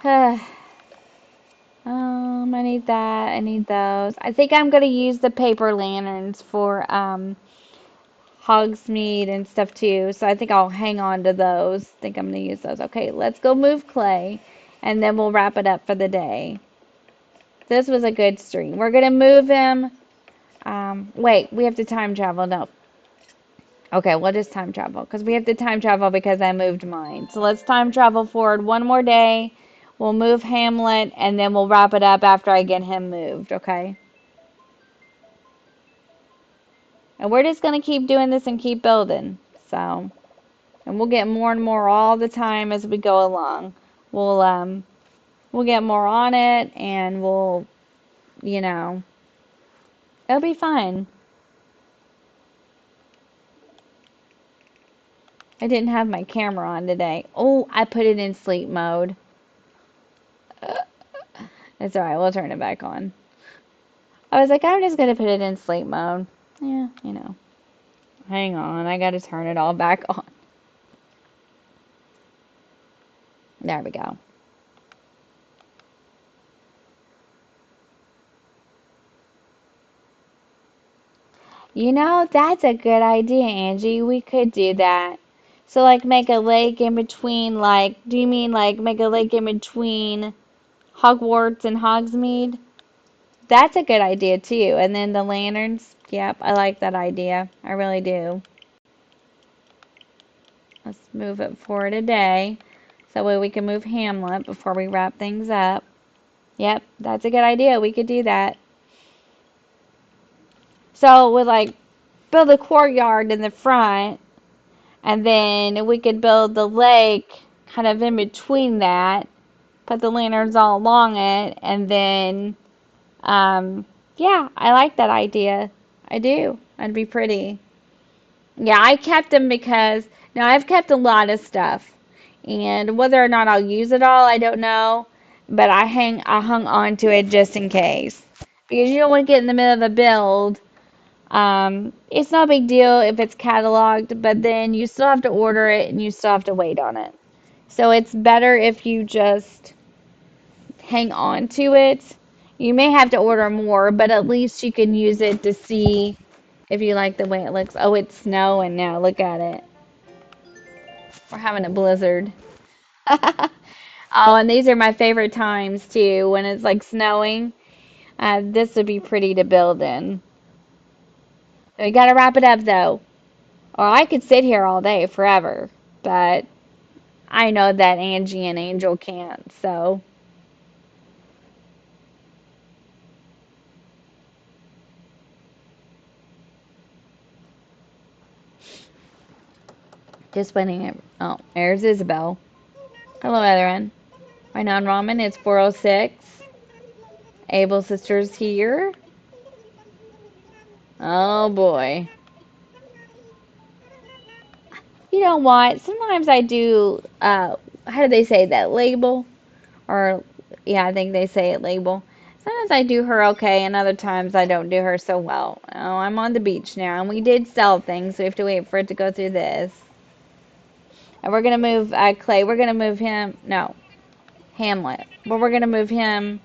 I need that. I need those. I think I'm going to use the paper lanterns for Hogsmead and stuff too. So I think I'll hang on to those. I think I'm going to use those. Okay, let's go move Clay, and then we'll wrap it up for the day. This was a good stream. We're going to move him. Wait, we have to time travel. No. Okay, we'll just time travel because we have to time travel because I moved mine. So let's time travel forward one more day. We'll move Hamlet, and then we'll wrap it up after I get him moved, okay? And we're just going to keep doing this and keep building. So, and we'll get more and more all the time as we go along. We'll get more on it, and you know, it'll be fun. I didn't have my camera on today. Oh, I put it in sleep mode. It's alright, we'll turn it back on. I was like, I'm just gonna put it in sleep mode. Yeah, Hang on, I gotta turn it all back on. There we go. That's a good idea, Angie. We could do that. So, like, make a lake in between, like, do you mean, like, make a lake in between Hogwarts and Hogsmead? That's a good idea, too. And then the lanterns. Yep, I like that idea. I really do. Let's move it forward a day. So that way we can move Hamlet before we wrap things up. Yep, that's a good idea. We could do that. So, we'd, like, build a courtyard in the front. And then we could build the lake kind of in between that, put the lanterns all along it, and then, yeah, I like that idea. I do. That'd be pretty. Yeah, I kept them because, now I've kept a lot of stuff. And whether or not I'll use it all, I don't know. But I hung on to it just in case. Because you don't want to get in the middle of a build. It's no big deal if it's cataloged, but then you still have to order it and you still have to wait on it. So it's better if you just hang on to it. You may have to order more, but at least you can use it to see if you like the way it looks. Oh, it's snowing now. Look at it. We're having a blizzard. Oh, and these are my favorite times too, when it's like snowing. This would be pretty to build in. So we gotta wrap it up though. Or I could sit here all day forever, but I know that Angie and Angel can't, so just waiting. Oh, there's Isabel. Hello, Etherin. My non-ramen is 406. Able Sisters here. Oh boy. You know what? Sometimes I do, how do they say that? Label? Or, yeah, I think they say it label. Sometimes I do her okay, and other times I don't do her so well. Oh, I'm on the beach now, and we did sell things, so we have to wait for it to go through this. And we're gonna move Clay. We're gonna move him. No, Hamlet. But we're gonna move him.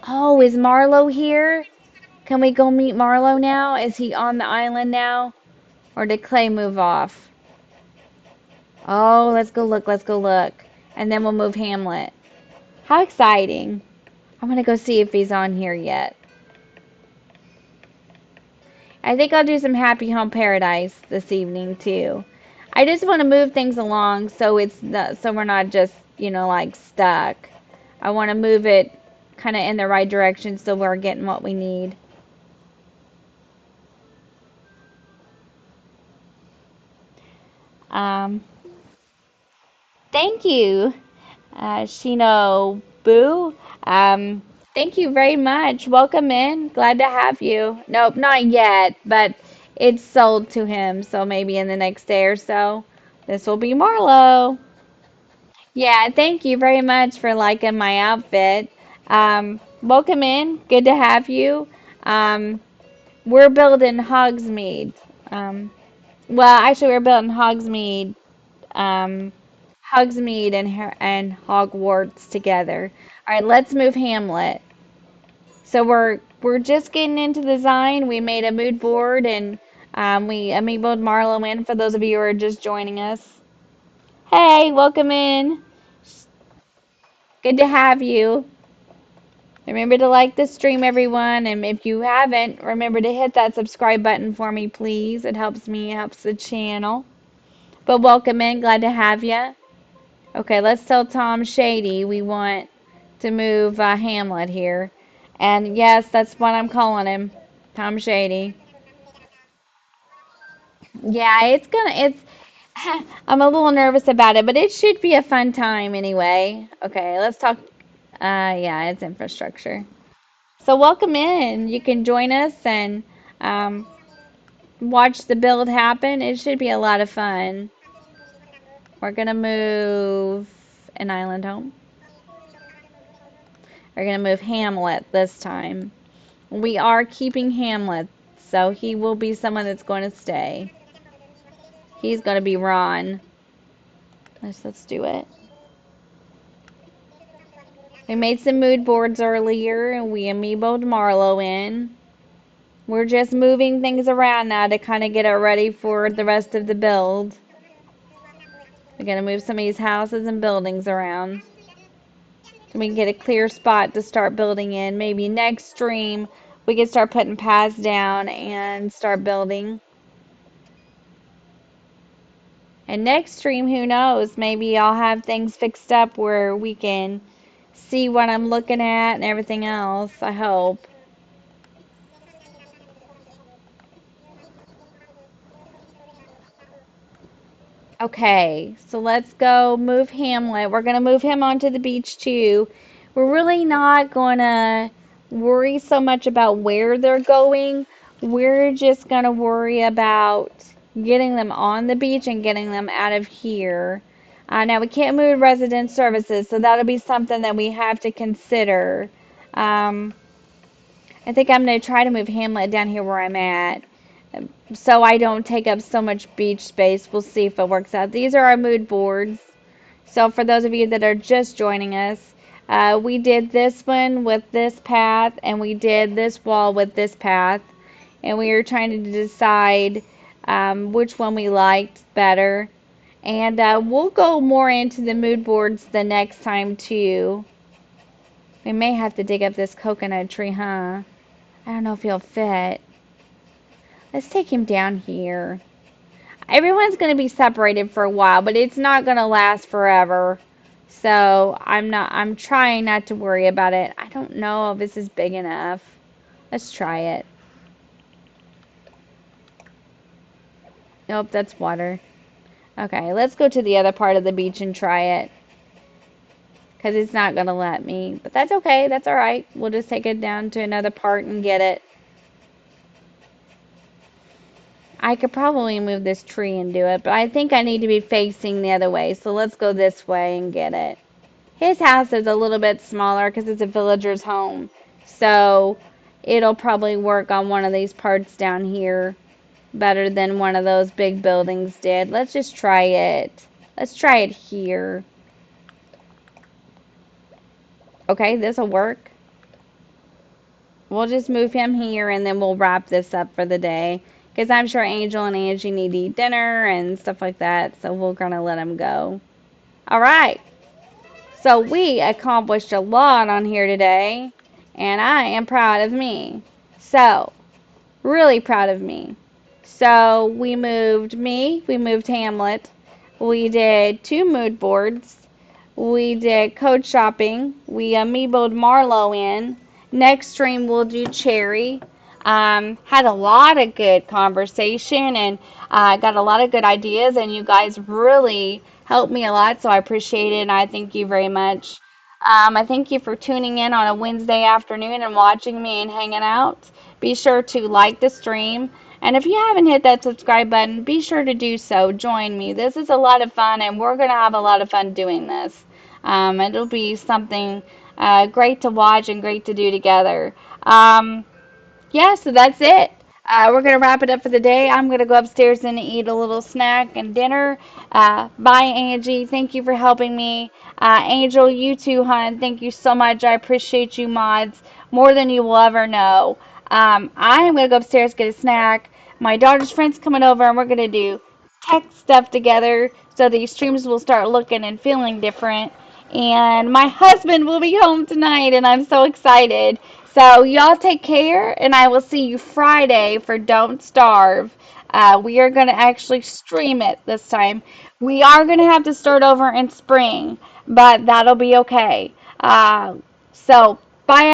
Oh, is Marlowe here? Can we go meet Marlowe now? Is he on the island now? Or did Clay move off? Oh, let's go look. Let's go look. And then we'll move Hamlet. How exciting. I'm gonna go see if he's on here yet. I think I'll do some Happy Home Paradise this evening too. I just want to move things along so so we're not just, like stuck. I want to move it kind of in the right direction so we're getting what we need. Um, Thank you, Shino Boo. Thank you very much. Welcome in. Glad to have you. Nope, not yet, but it's sold to him, so maybe in the next day or so. This will be Marlowe. Yeah, thank you very much for liking my outfit. Welcome in. Good to have you. Um, we're building Hogsmead. Um, well, actually, we're building Hogsmead, um, Hogsmead and Hogwarts together. All right, let's move Hamlet. So we're just getting into the design. We made a mood board and we amiiboed Marlowe in for those of you who are just joining us. Hey, welcome in. Good to have you. Remember to like the stream, everyone, and if you haven't, remember to hit that subscribe button for me, please. It helps me, it helps the channel. But welcome in, glad to have you. Okay, let's tell Tom Shady we want to move Hamlet here. And yes, that's what I'm calling him, Tom Shady. Yeah, it's I'm a little nervous about it, but it should be a fun time anyway. Okay, let's talk. Yeah, it's infrastructure. So welcome in. You can join us and um, watch the build happen. It should be a lot of fun. We're gonna move an island home. We're gonna move Hamlet this time. We are keeping Hamlet, so he will be someone that's going to stay. He's gonna be Ron. Let's do it. We made some mood boards earlier and we amiiboed Marlowe in. We're just moving things around now to kind of get it ready for the rest of the build. We're going to move some of these houses and buildings around so we can get a clear spot to start building in. Maybe next stream we can start putting paths down and start building. And next stream, who knows, maybe I'll have things fixed up where we can see what I'm looking at and everything else, I hope. Okay, so let's go move Hamlet. We're going to move him onto the beach too. We're really not going to worry so much about where they're going. We're just going to worry about getting them on the beach and getting them out of here. Now, we can't move resident services, so that'll be something that we have to consider. Um, I think I'm going to try to move Hamlet down here where I'm at so I don't take up so much beach space. We'll see if it works out. These are our mood boards. So for those of you that are just joining us, we did this one with this path, and we did this wall with this path, and we were trying to decide which one we liked better. And we'll go more into the mood boards the next time too. We may have to dig up this coconut tree, huh? I don't know if he'll fit. Let's take him down here. Everyone's going to be separated for a while, but it's not going to last forever. So I'm trying not to worry about it. I don't know if this is big enough. Let's try it. Nope, that's water. Okay, let's go to the other part of the beach and try it. Because it's not going to let me. But that's okay. That's all right. We'll just take it down to another part and get it. I could probably move this tree and do it, but I think I need to be facing the other way. So let's go this way and get it. His house is a little bit smaller because it's a villager's home. So it'll probably work on one of these parts down here better than one of those big buildings did. Let's just try it. Let's try it here. Okay, this'll work. We'll just move him here and then we'll wrap this up for the day. Because I'm sure Angel and Angie need to eat dinner and stuff like that. So we're going to let them go. All right. So we accomplished a lot on here today. And I am proud of me. So, really proud of me. So we moved Hamlet. We did 2 mood boards. We did code shopping. We amiiboed Marlowe in. Next stream we'll do Cherry. Had a lot of good conversation and got a lot of good ideas, and you guys really helped me a lot, so I appreciate it and I thank you very much. I thank you for tuning in on a Wednesday afternoon and watching me and hanging out. Be sure to like the stream. And if you haven't hit that subscribe button, be sure to do so. Join me. This is a lot of fun, and we're going to have a lot of fun doing this. It'll be something great to watch and great to do together. Yeah, so that's it. We're going to wrap it up for the day. I'm going to go upstairs and eat a little snack and dinner. Bye, Angie. Thank you for helping me. Angel, you too, hon. Thank you so much. I appreciate you, mods, more than you will ever know. I am going to go upstairs, get a snack. My daughter's friend's coming over, and we're going to do tech stuff together so these streams will start looking and feeling different. And my husband will be home tonight, and I'm so excited. So, y'all take care, and I will see you Friday for Don't Starve. We are going to actually stream it this time. We are going to have to start over in spring, but that'll be okay. So, bye.